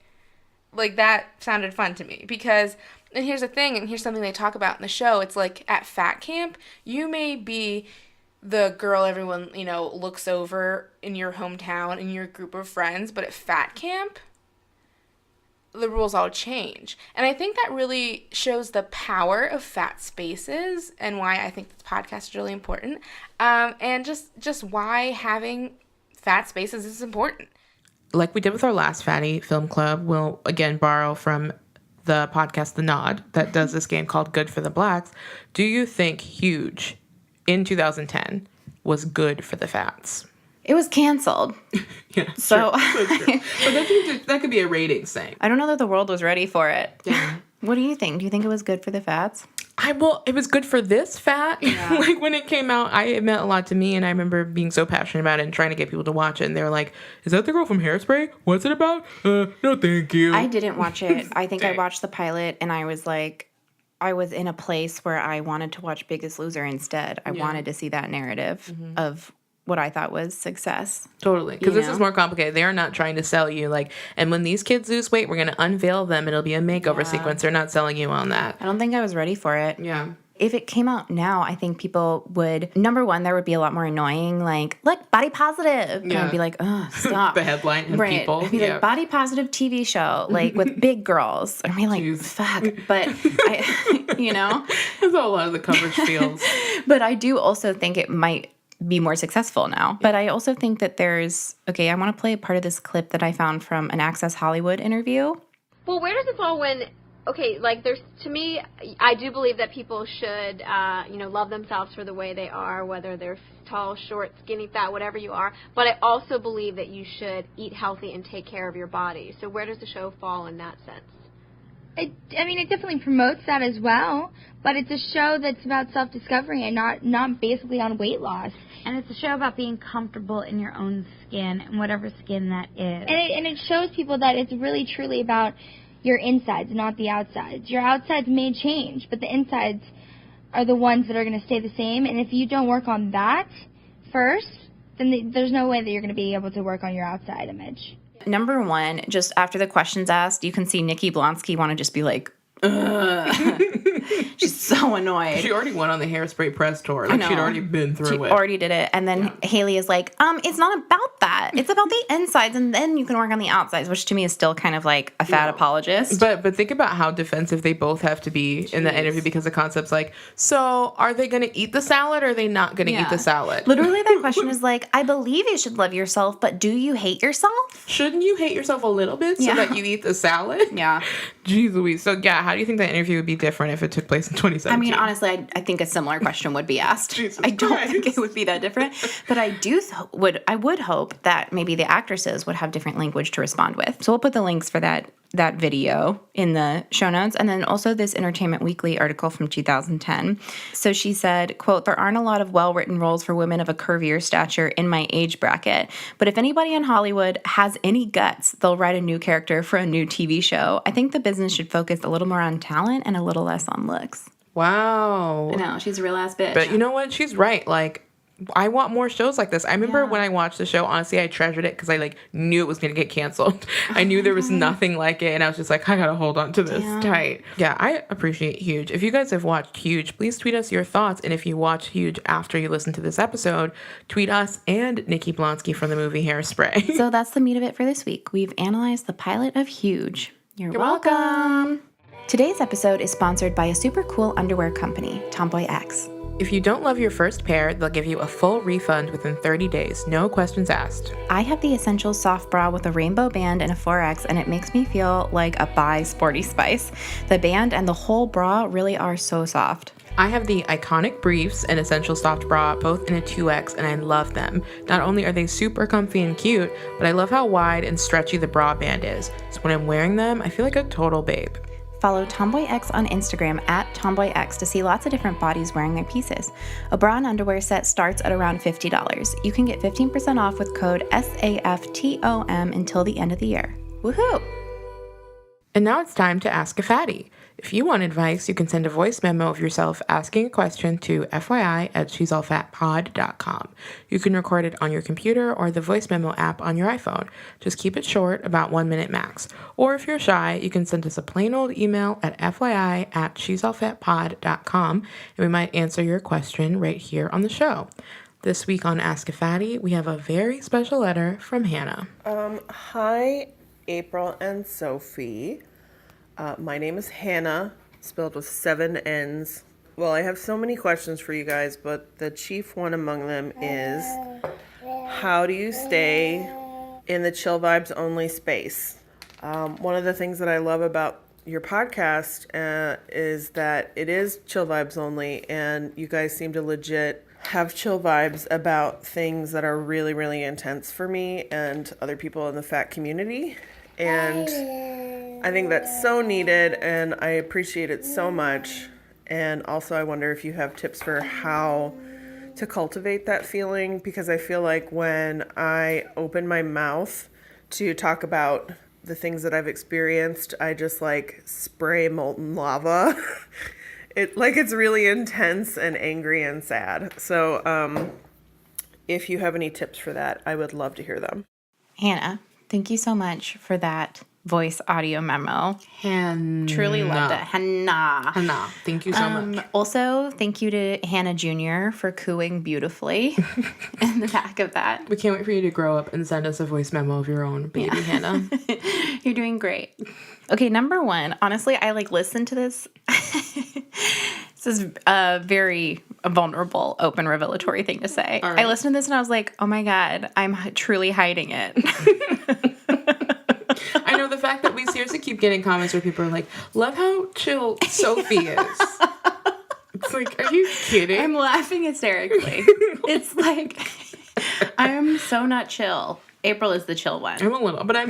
S11: that sounded fun to me because, and here's the thing, and here's something they talk about in the show, it's like at fat camp, you may be the girl everyone, looks over in your hometown, in your group of friends, but at fat camp, the rules all change. And I think that really shows the power of fat spaces and why I think this podcast is really important. And just why having fat spaces is important.
S1: Like we did with our last Fattie Film Club, we'll again borrow from the podcast The Nod that does this game called Good for the Blacks. Do you think Huge in 2010 was good for the fats?
S2: It was canceled.
S1: Yeah,
S2: so
S1: true. But that could be a ratings thing.
S2: I don't know that the world was ready for it. Yeah. What do you think? Do you think it was good for the fats?
S1: It was good for this fat. Yeah. Like when it came out, it meant a lot to me, and I remember being so passionate about it and trying to get people to watch it. And they were like, "Is that the girl from Hairspray? What's it about?" No, thank you.
S2: I didn't watch it. I think I watched the pilot, and I was like, I was in a place where I wanted to watch Biggest Loser instead. I wanted to see that narrative of what I thought was success.
S1: Totally. Because this is more complicated. They are not trying to sell you and when these kids lose weight, we're going to unveil them. It'll be a makeover sequence. They're not selling you on that.
S2: I don't think I was ready for it.
S1: Yeah.
S2: If it came out now, I think people would, number one, there would be a lot more annoying, like, look, body positive. Yeah. And I'd be like, oh, stop.
S1: The headline and people.
S2: It'd be like, body positive TV show, like, with big girls. I mean, like, fuck. But,
S1: That's how a lot of the coverage feels.
S2: But I do also think it might be more successful now. But I also think that I want to play a part of this clip that I found from an Access Hollywood interview.
S12: Well, where does it fall when... Okay, to me, I do believe that people should, love themselves for the way they are, whether they're tall, short, skinny, fat, whatever you are. But I also believe that you should eat healthy and take care of your body. So where does the show fall in that sense?
S13: It definitely promotes that as well, but it's a show that's about self-discovery and not basically on weight loss.
S3: And it's a show about being comfortable in your own skin, and whatever skin that is.
S13: And it shows people that it's really, truly about your insides, not the outsides. Your outsides may change, but the insides are the ones that are going to stay the same. And if you don't work on that first, then there's no way that you're going to be able to work on your outside image.
S2: Number one, just after the questions asked, you can see Nikki Blonsky want to just be like, ugh. She's so annoyed.
S1: She already went on the Hairspray press tour. She'd already been through it.
S2: She already did it. And then Haley is like, it's not about that. It's about the insides, and then you can work on the outsides, which to me is still kind of like a fat apologist.
S1: But think about how defensive they both have to be in the interview, because the concept's like, so are they going to eat the salad or are they not going to eat the salad?
S2: Literally that question is like, I believe you should love yourself, but do you hate yourself?
S1: Shouldn't you hate yourself a little bit so that you eat the salad?
S2: Yeah.
S1: Jeez Louise. So how do you think that interview would be different if it took place in 2017?
S2: I mean, honestly, I think a similar question would be asked. I don't think it would be that different. But I would hope that that maybe the actresses would have different language to respond with. So we'll put the links for that video in the show notes. And then also this Entertainment Weekly article from 2010. So she said, quote, "There aren't a lot of well-written roles for women of a curvier stature in my age bracket. But if anybody in Hollywood has any guts, they'll write a new character for a new TV show. I think the business should focus a little more on talent and a little less on looks."
S1: Wow.
S2: I know, she's a real ass bitch.
S1: But you know what? She's right. Like, I want more shows like this. I remember when I watched the show, honestly, I treasured it because I knew it was going to get canceled. I knew there was nothing like it, and I was just like, I got to hold on to this tight. Yeah, I appreciate Huge. If you guys have watched Huge, please tweet us your thoughts. And if you watch Huge after you listen to this episode, tweet us and Nikki Blonsky from the movie Hairspray.
S2: So that's the meat of it for this week. We've analyzed the pilot of Huge. You're welcome. Today's episode is sponsored by a super cool underwear company, Tomboy X.
S1: If you don't love your first pair, they'll give you a full refund within 30 days. No questions asked.
S2: I have the Essentials soft bra with a rainbow band and a 4X, and it makes me feel like a bi Sporty Spice. The band and the whole bra really are so soft.
S1: I have the iconic briefs and Essential soft bra, both in a 2X, and I love them. Not only are they super comfy and cute, but I love how wide and stretchy the bra band is. So when I'm wearing them, I feel like a total babe.
S2: Follow Tomboy X on Instagram @TomboyX to see lots of different bodies wearing their pieces. A bra and underwear set starts at around $50. You can get 15% off with code SAFTOM until the end of the year. Woohoo!
S1: And now it's time to ask a fatty. If you want advice, you can send a voice memo of yourself asking a question to FYI@she'sallfatpod.com. You can record it on your computer or the voice memo app on your iPhone. Just keep it short, about 1 minute max. Or if you're shy, you can send us a plain old email at FYI@she'sallfatpod.com, and we might answer your question right here on the show. This week on Ask a Fatty, we have a very special letter from Hannah.
S14: Hi, April and Sophie. My name is Hannah, spelled with 7 N's. Well, I have so many questions for you guys, but the chief one among them is, how do you stay in the chill vibes only space? One of the things that I love about your podcast is that it is chill vibes only, and you guys seem to legit have chill vibes about things that are really, really intense for me and other people in the fat community. And I think that's so needed, and I appreciate it so much. And also, I wonder if you have tips for how to cultivate that feeling, because I feel like when I open my mouth to talk about the things that I've experienced, I just spray molten lava. It's really intense and angry and sad. So if you have any tips for that, I would love to hear them.
S2: Hannah, thank you so much for that voice audio memo.
S1: Hannah.
S2: Truly loved it. Hannah.
S1: Thank you so much.
S2: Also, thank you to Hannah Jr. for cooing beautifully in the back of that.
S1: We can't wait for you to grow up and send us a voice memo of your own, baby Hannah.
S2: You're doing great. Okay, number one, honestly, I listened to this. This is a very vulnerable, open, revelatory thing to say. Right. I listened to this and I was like, oh my God, I'm truly hiding it.
S1: I know the fact that we seriously keep getting comments where people are like, love how chill Sophie is. It's like, are you kidding?
S2: I'm laughing hysterically. It's like, I'm so not chill. April is the chill one.
S1: I'm a little, but I'm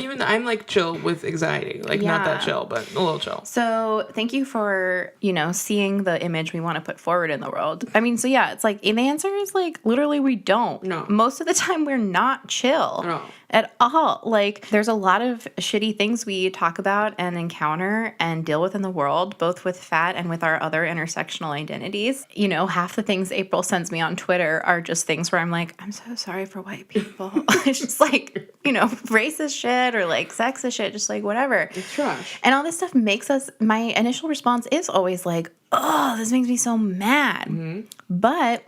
S1: chill with anxiety. Not that chill, but a little chill.
S2: So thank you for, seeing the image we want to put forward in the world. I mean, so yeah, it's the answer is literally we don't.
S1: No.
S2: Most of the time we're not chill.
S1: No.
S2: At all. There's a lot of shitty things we talk about and encounter and deal with in the world, both with fat and with our other intersectional identities. Half the things April sends me on Twitter are just things where I'm like, I'm so sorry for white people. It's just racist shit or sexist shit, just whatever.
S1: It's trash.
S2: And all this stuff makes us, my initial response is always oh, this makes me so mad. Mm-hmm. But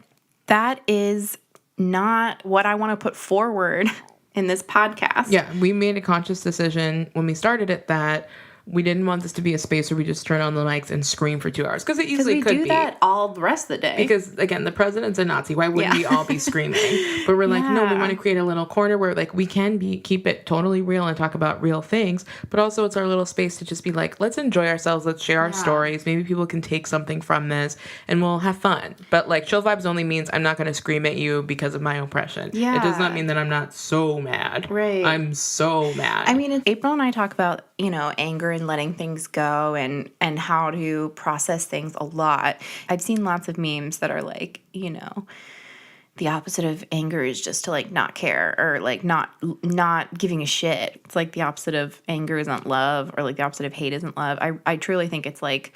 S2: that is not what I want to put forward in this podcast.
S1: Yeah, we made a conscious decision when we started it that we didn't want this to be a space where we just turn on the mics and scream for 2 hours. Because it easily could be.
S2: we do that all the rest of the day.
S1: Because, again, the president's a Nazi. Why wouldn't we all be screaming? But we're like, no, we want to create a little corner where, like, we can keep it totally real and talk about real things. But also it's our little space to just be like, let's enjoy ourselves. Let's share our stories. Maybe people can take something from this and we'll have fun. But, like, chill vibes only means I'm not going to scream at you because of my oppression.
S2: Yeah.
S1: It does not mean that I'm not so mad.
S2: Right.
S1: I'm so mad.
S2: I mean, April and I talk about, anger and letting things go and how to process things a lot. I've seen lots of memes that are like, the opposite of anger is just to like not care or like not giving a shit. It's like the opposite of anger isn't love, or like the opposite of hate isn't love. I truly think it's like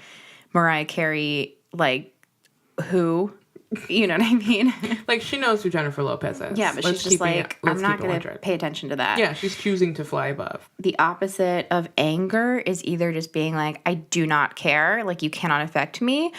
S2: Mariah Carey, like who? You know what I mean?
S1: Like, she knows who Jennifer Lopez is.
S2: Yeah, but she's just like, I'm not going to pay attention to that.
S1: Yeah, she's choosing to fly above.
S2: The opposite of anger is either just being like, I do not care, like you cannot affect me,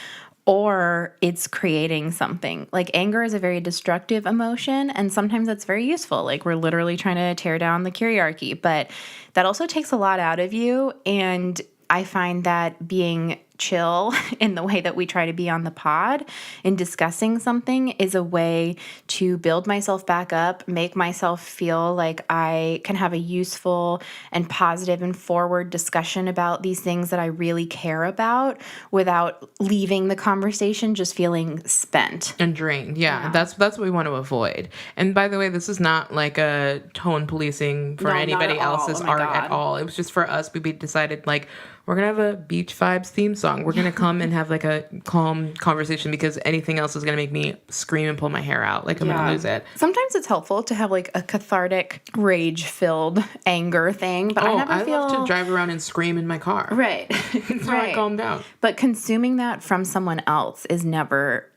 S2: or it's creating something. Like, anger is a very destructive emotion, and sometimes that's very useful. Like, we're literally trying to tear down the hierarchy, but that also takes a lot out of you, and I find that being chill in the way that we try to be on the pod in discussing something is a way to build myself back up, make myself feel like I can have a useful and positive and forward discussion about these things that I really care about without leaving the conversation just feeling spent
S1: and drained. Yeah. That's what we want to avoid. And by the way, this is not like a tone policing for anybody else's art at all. It was just for us. We decided, like, we're going to have a beach vibes theme song. We're going to come and have like a calm conversation because anything else is going to make me scream and pull my hair out. Like, I'm going to lose it.
S2: Sometimes it's helpful to have like a cathartic, rage-filled anger thing. But I never feel...
S1: love to drive around and scream in my car.
S2: Right.
S1: That's how I calm down.
S2: But consuming that from someone else is never...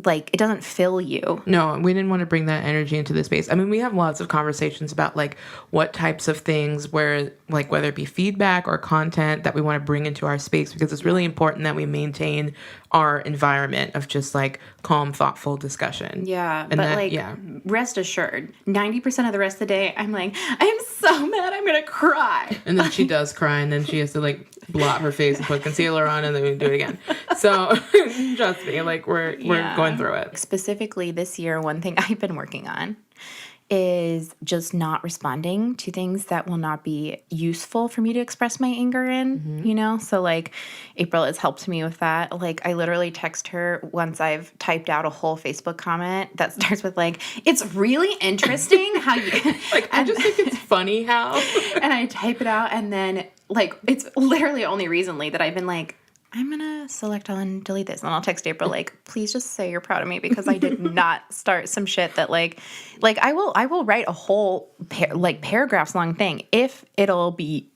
S2: like, it doesn't fill you.
S1: No, we didn't want to bring that energy into the space. I mean, we have lots of conversations about, like, what types of things where, like, whether it be feedback or content that we want to bring into our space, because it's really important that we maintain our environment of just, like, calm, thoughtful discussion.
S2: Yeah, and but, rest assured, 90% of the rest of the day, I'm like, I'm so mad, I'm going to cry.
S1: And then she does cry, and then she has to, like, blot her face and put concealer on, and then we do it again. So, trust me, like, we're going through it.
S2: Specifically this year, one thing I've been working on is just not responding to things that will not be useful for me to express my anger in, So, like, April has helped me with that. Like, I literally text her once I've typed out a whole Facebook comment that starts with, like, it's really interesting how you...
S1: like, I just think it's funny how...
S2: and I type it out, and then, like, it's literally only recently that I've been like, I'm going to select all and delete this. And I'll text April, like, please just say you're proud of me because I did not start some shit that, like I will write a whole, paragraphs long thing if it'll be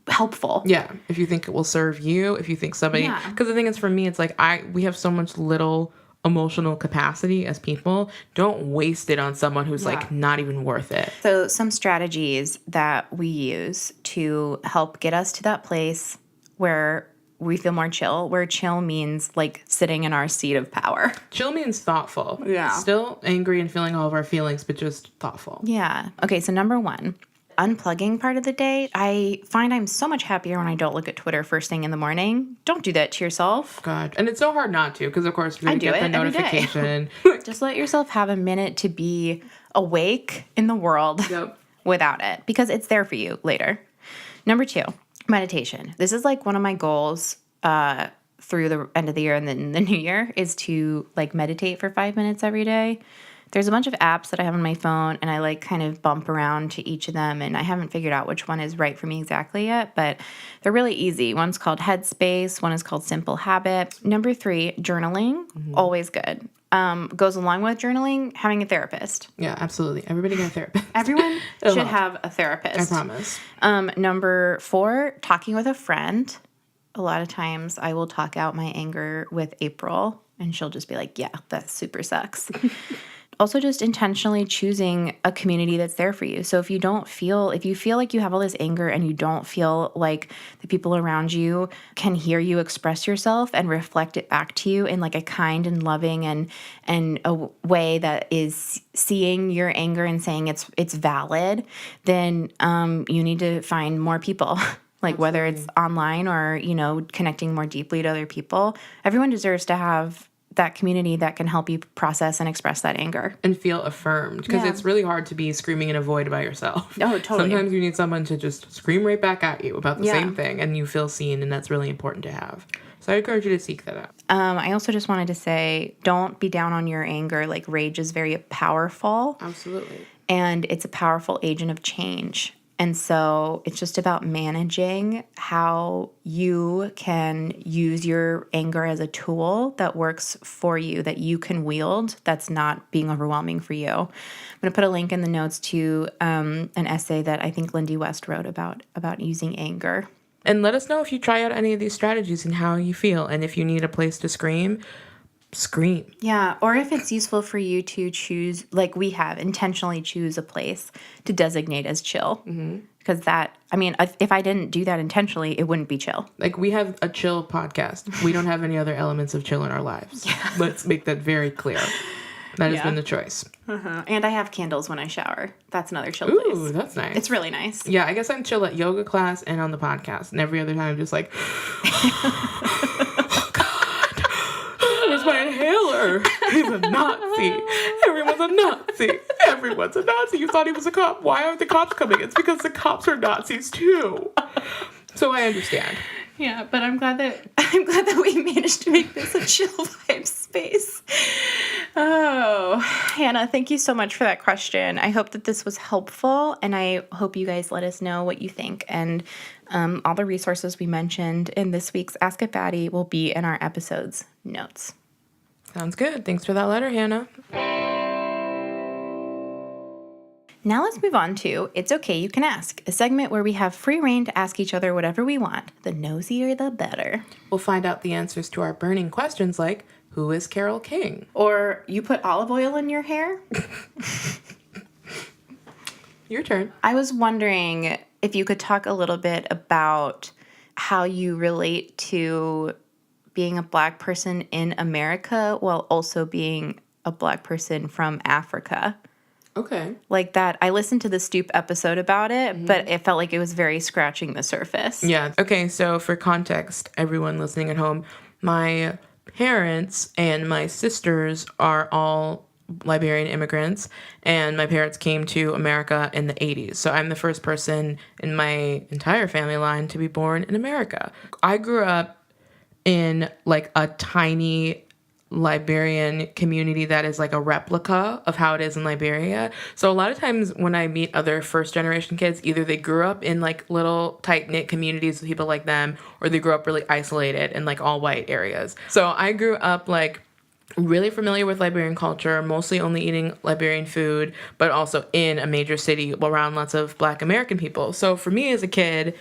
S2: helpful.
S1: Yeah. If you think it will serve you, if you think somebody, because the thing is, for me, it's like, we have so much little emotional capacity as people. Don't waste it on someone who's like not even worth it.
S2: So some strategies that we use to help get us to that place where we feel more chill, where chill means like sitting in our seat of power.
S1: Chill means thoughtful.
S2: Yeah.
S1: Still angry and feeling all of our feelings, but just thoughtful.
S2: Yeah. Okay, so number one, unplugging part of the day. I find I'm so much happier when I don't look at Twitter first thing in the morning. Don't do that to yourself.
S1: God. And it's so hard not to, because of course you get the notification.
S2: Just let yourself have a minute to be awake in the world without it, because it's there for you later. Number two, meditation. This is like one of my goals through the end of the year and then the new year is to like meditate for 5 minutes every day. There's a bunch of apps that I have on my phone, and I like kind of bump around to each of them, and I haven't figured out which one is right for me exactly yet, but they're really easy. One's called Headspace, one is called Simple Habit. Number three, journaling, always good. Goes along with journaling, having a therapist.
S1: Yeah, absolutely. Everybody get a therapist.
S2: Everyone should have a therapist.
S1: I promise.
S2: Number four, talking with a friend. A lot of times I will talk out my anger with April, and she'll just be like, yeah, that super sucks. Also, just intentionally choosing a community that's there for you. So if you feel like you have all this anger and you don't feel like the people around you can hear you express yourself and reflect it back to you in like a kind and loving and a way that is seeing your anger and saying it's valid, then you need to find more people. like whether it's online or, you know, connecting more deeply to other people. Everyone deserves to have that community that can help you process and express that anger.
S1: And feel affirmed. Because
S2: Yeah.
S1: it's really hard to be screaming in a void by yourself.
S2: Oh, totally.
S1: Sometimes you need someone to just scream right back at you about the
S2: Yeah.
S1: same thing, and you feel seen, and that's really important to have. So I encourage you to seek that out.
S2: I also just wanted to say, don't be down on your anger. Like, rage is very powerful.
S1: Absolutely.
S2: And it's a powerful agent of change. And so it's just about managing how you can use your anger as a tool that works for you, that you can wield, that's not being overwhelming for you. I'm going to put a link in the notes to an essay that I think Lindy West wrote about using anger.
S1: And let us know if you try out any of these strategies and how you feel. And if you need a place to scream.
S2: Yeah, or if it's useful for you to choose, like we have, intentionally choose a place to designate as chill. Because that, I mean, if I didn't do that intentionally, it wouldn't be chill.
S1: Like, we have a chill podcast. We don't have any other elements of chill in our lives. Yeah. Let's make that very clear. That has been the choice.
S2: And I have candles when I shower. That's another chill place.
S1: Ooh, that's nice.
S2: It's really nice.
S1: Yeah, I guess I'm chill at yoga class and on the podcast. And every other time I'm just like, oh, God, where's my inhaler? He's a Nazi. Everyone's a Nazi. Everyone's a Nazi. You thought he was a cop. Why aren't the cops coming? It's because the cops are Nazis too. So I understand.
S2: Yeah, but I'm glad that we managed to make this a chill vibe space. Oh, Hannah, thank you so much for that question. I hope that this was helpful, and I hope you guys let us know what you think. And all the resources we mentioned in this week's Ask a Fattie will be in our episode's notes.
S1: Sounds good. Thanks for that letter, Hannah.
S2: Now let's move on to It's Okay, You Can Ask, a segment where we have free reign to ask each other whatever we want. The nosier, the better.
S1: We'll find out the answers to our burning questions like, who is Carole King?
S2: Or, you put olive oil in your hair?
S1: Your turn.
S2: I was wondering if you could talk a little bit about how you relate to being a Black person in America while also being a Black person from Africa.
S1: Okay.
S2: Like that, I listened to the Stoop episode about it, but it felt like it was very scratching the surface.
S1: Yeah. Okay, so for context, everyone listening at home, my parents and my sisters are all Liberian immigrants, and my parents came to America in the 80s. So I'm the first person in my entire family line to be born in America. I grew up in like a tiny Liberian community that is like a replica of how it is in Liberia. So a lot of times when I meet other first generation kids, either they grew up in like little tight knit communities with people like them, or they grew up really isolated in like all white areas. So I grew up like really familiar with Liberian culture, mostly only eating Liberian food, but also in a major city around lots of Black American people. So for me as a kid,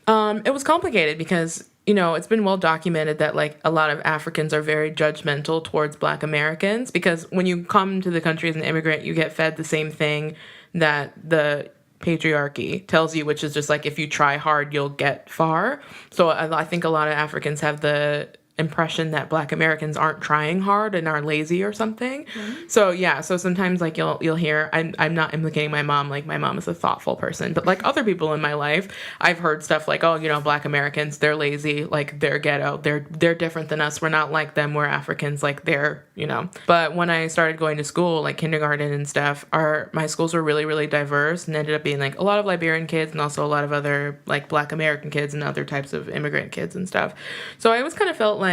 S1: it was complicated because, you know, it's been well documented that like a lot of Africans are very judgmental towards Black Americans, because when you come to the country as an immigrant, you get fed the same thing that the patriarchy tells you, which is just like, if you try hard, you'll get far. So I think a lot of Africans have the impression that Black Americans aren't trying hard and are lazy or something. So yeah, so sometimes like you'll hear, I'm not implicating my mom, like my mom is a thoughtful person, but like other people in my life, I've heard stuff like, oh, you know, Black Americans, they're lazy, like they're ghetto, they're different than us, we're not like them, we're Africans, like they're, you know. But when I started going to school, like kindergarten and stuff, my schools were really, really diverse and ended up being like a lot of Liberian kids and also a lot of other like Black American kids and other types of immigrant kids and stuff. So I always kind of felt like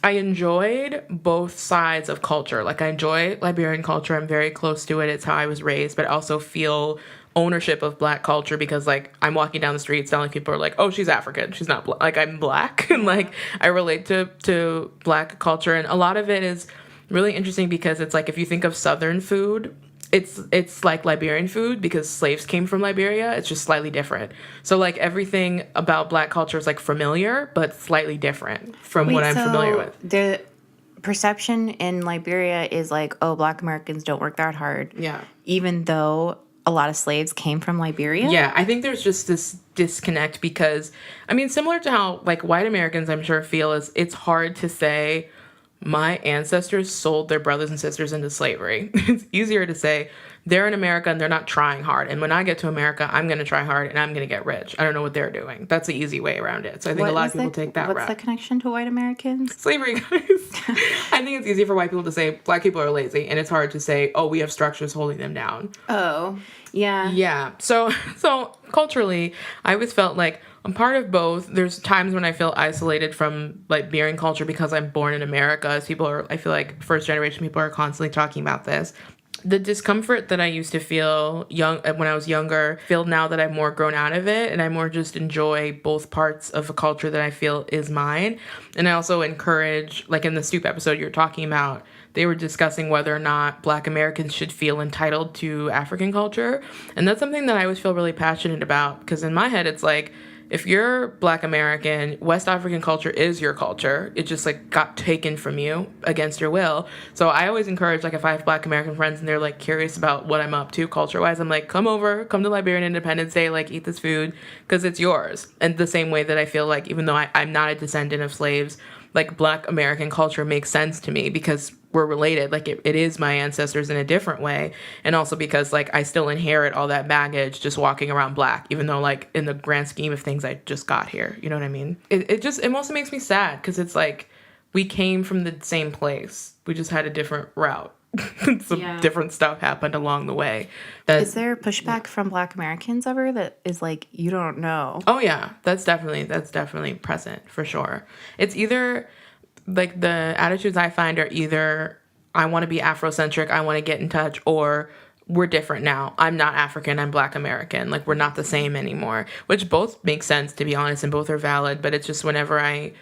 S1: I enjoyed both sides of culture. Like I enjoy Liberian culture. I'm very close to it. It's how I was raised, but I also feel ownership of Black culture because like I'm walking down the street, it's not like people are like, oh, she's African, she's not like I'm Black. And like I relate to Black culture. And a lot of it is really interesting because it's like, if you think of Southern food, it's like Liberian food because slaves came from Liberia. It's just slightly different. So like everything about Black culture is like familiar, but slightly different from what I'm familiar with.
S2: The perception in Liberia is like, oh, Black Americans don't work that hard.
S1: Yeah.
S2: Even though a lot of slaves came from Liberia.
S1: Yeah, I think there's just this disconnect because, I mean, similar to how like white Americans I'm sure feel is it's hard to say my ancestors sold their brothers and sisters into slavery. It's easier to say they're in America and they're not trying hard. And when I get to America, I'm going to try hard and I'm going to get rich. I don't know what they're doing. That's the easy way around it. So I think a lot of people take that route.
S2: What's the connection to white Americans?
S1: Slavery, guys. I think it's easy for white people to say black people are lazy. And it's hard to say, oh, we have structures holding them down.
S2: Oh, yeah.
S1: Yeah. So culturally, I always felt like I'm part of both. There's times when I feel isolated from Liberian culture because I'm born in America. As people are, I feel like first generation people are constantly talking about this. The discomfort that I used to feel when I was younger, feel now that I've more grown out of it, and I more just enjoy both parts of a culture that I feel is mine. And I also encourage, like in the Stoop episode you're talking about, they were discussing whether or not Black Americans should feel entitled to African culture. And that's something that I always feel really passionate about, because in my head it's like, if you're Black American, West African culture is your culture. It just got taken from you against your will. So I always encourage, if I have Black American friends and they're curious about what I'm up to culture-wise, I'm like, come to Liberian Independence Day, eat this food because it's yours. And the same way that I feel even though I'm not a descendant of slaves, Black American culture makes sense to me because we're related. It is my ancestors in a different way. And also because I still inherit all that baggage just walking around Black, even though in the grand scheme of things, I just got here. You know what I mean? It mostly makes me sad because it's we came from the same place. We just had a different route. Some different stuff happened along the way.
S2: Is there pushback from Black Americans ever that is you don't know?
S1: Oh yeah, that's definitely present for sure. It's either the attitudes I find are either I want to be Afrocentric, I want to get in touch, or we're different now. I'm not African, I'm Black American. We're not the same anymore, which both make sense, to be honest, and both are valid. But it's just whenever I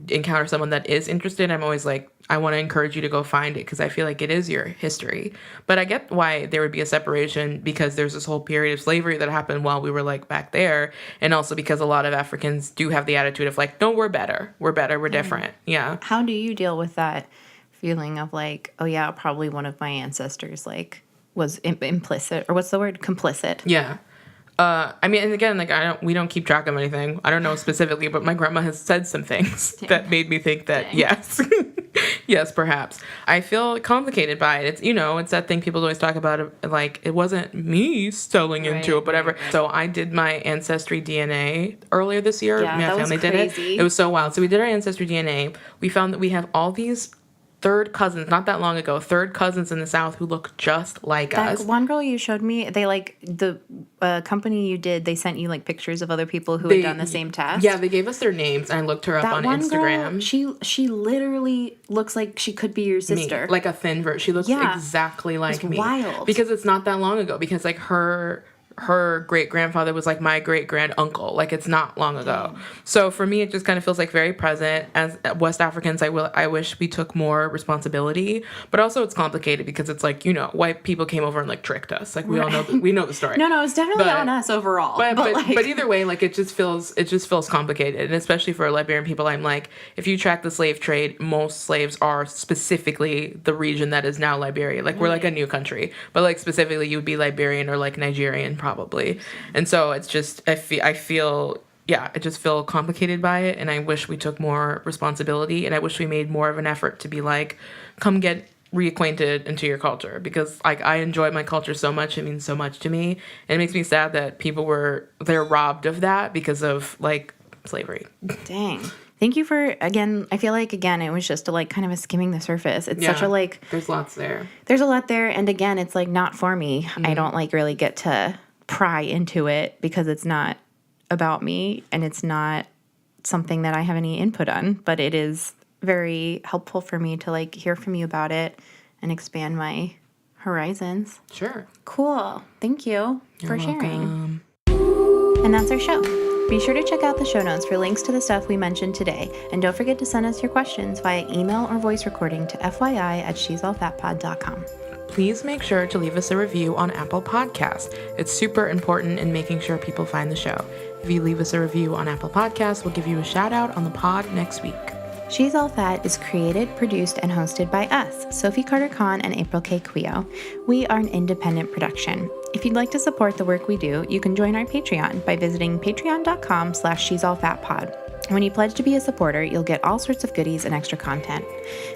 S1: encounter someone that is interested, I'm always I want to encourage you to go find it because I feel it is your history. But I get why there would be a separation because there's this whole period of slavery that happened while we were back there, and also because a lot of Africans do have the attitude of no, we're better, we're different. Yeah.
S2: How do you deal with that feeling of oh yeah, probably one of my ancestors was implicit, or what's the word, complicit?
S1: Yeah. I mean, and again, we don't keep track of anything. I don't know specifically, but my grandma has said some things that made me think that, yes, yes, perhaps. I feel complicated by it. It's that thing people always talk about, it wasn't me selling into it, whatever. Right. So I did my Ancestry DNA earlier this year.
S2: Yeah,
S1: my family did it. It was so wild. So we did our Ancestry DNA. We found that we have all these third cousins, not that long ago, third cousins in the South who look just like us.
S2: One girl you showed me, they the company you did, they sent you pictures of other people who had done the same test.
S1: Yeah, they gave us their names. I looked her up on Instagram.
S2: Girl, she literally looks like she could be your sister.
S1: Me, a thin version. She looks exactly like me.
S2: Wild.
S1: Because it's not that long ago. Because her great-grandfather was my great-grand-uncle. It's not long ago. So for me, it just kind of feels very present. As West Africans, I wish we took more responsibility. But also it's complicated because it's white people came over and tricked us. We all know we know the story.
S2: No, it's definitely on us overall.
S1: But either way, it just feels complicated. And especially for Liberian people, I'm if you track the slave trade, most slaves are specifically the region that is now Liberia. We're a new country. But specifically you would be Liberian or Nigerian probably. And so it's just I feel I just feel complicated by it, and I wish we took more responsibility, and I wish we made more of an effort to be come get reacquainted into your culture, because I enjoy my culture so much. It means so much to me, and it makes me sad that they're robbed of that because of slavery.
S2: Dang. Thank you for, again, I feel again, it was just kind of a skimming the surface. It's such a
S1: there's lots there.
S2: There's a lot there, and again, it's not for me. Mm-hmm. I don't really get to pry into it because it's not about me and it's not something that I have any input on, but it is very helpful for me to hear from you about it and expand my horizons.
S1: Sure.
S2: Cool. Thank you for sharing.
S1: Welcome.
S2: And that's our show. Be sure to check out the show notes for links to the stuff we mentioned today, and don't forget to send us your questions via email or voice recording to fyi@shesallfatpod.com.
S1: Please make sure to leave us a review on Apple Podcasts. It's super important in making sure people find the show. If you leave us a review on Apple Podcasts, we'll give you a shout out on the pod next week.
S2: She's All Fat is created, produced, and hosted by us, Sophie Carter-Kahn and April K. Quio. We are an independent production. If you'd like to support the work we do, you can join our Patreon by visiting patreon.com/she'sallfatpod. When you pledge to be a supporter, you'll get all sorts of goodies and extra content.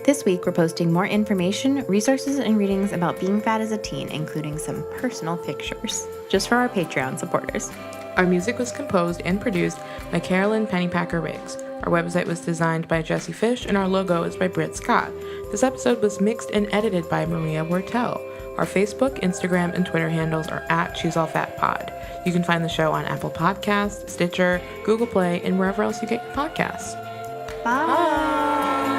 S2: This week, we're posting more information, resources, and readings about being fat as a teen, including some personal pictures, just for our Patreon supporters.
S1: Our music was composed and produced by Carolyn Pennypacker Riggs. Our website was designed by Jesse Fish, and our logo is by Britt Scott. This episode was mixed and edited by Maria Wortel. Our Facebook, Instagram, and Twitter handles are @She'sAllFatPod. You can find the show on Apple Podcasts, Stitcher, Google Play, and wherever else you get your podcasts.
S2: Bye!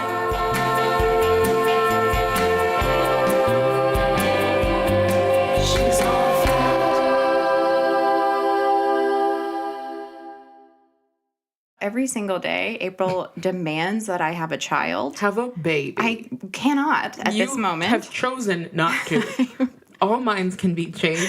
S2: Every single day, April demands that I have a child.
S1: Have a baby.
S2: I cannot at this moment.
S1: You have chosen not to. All minds can be changed.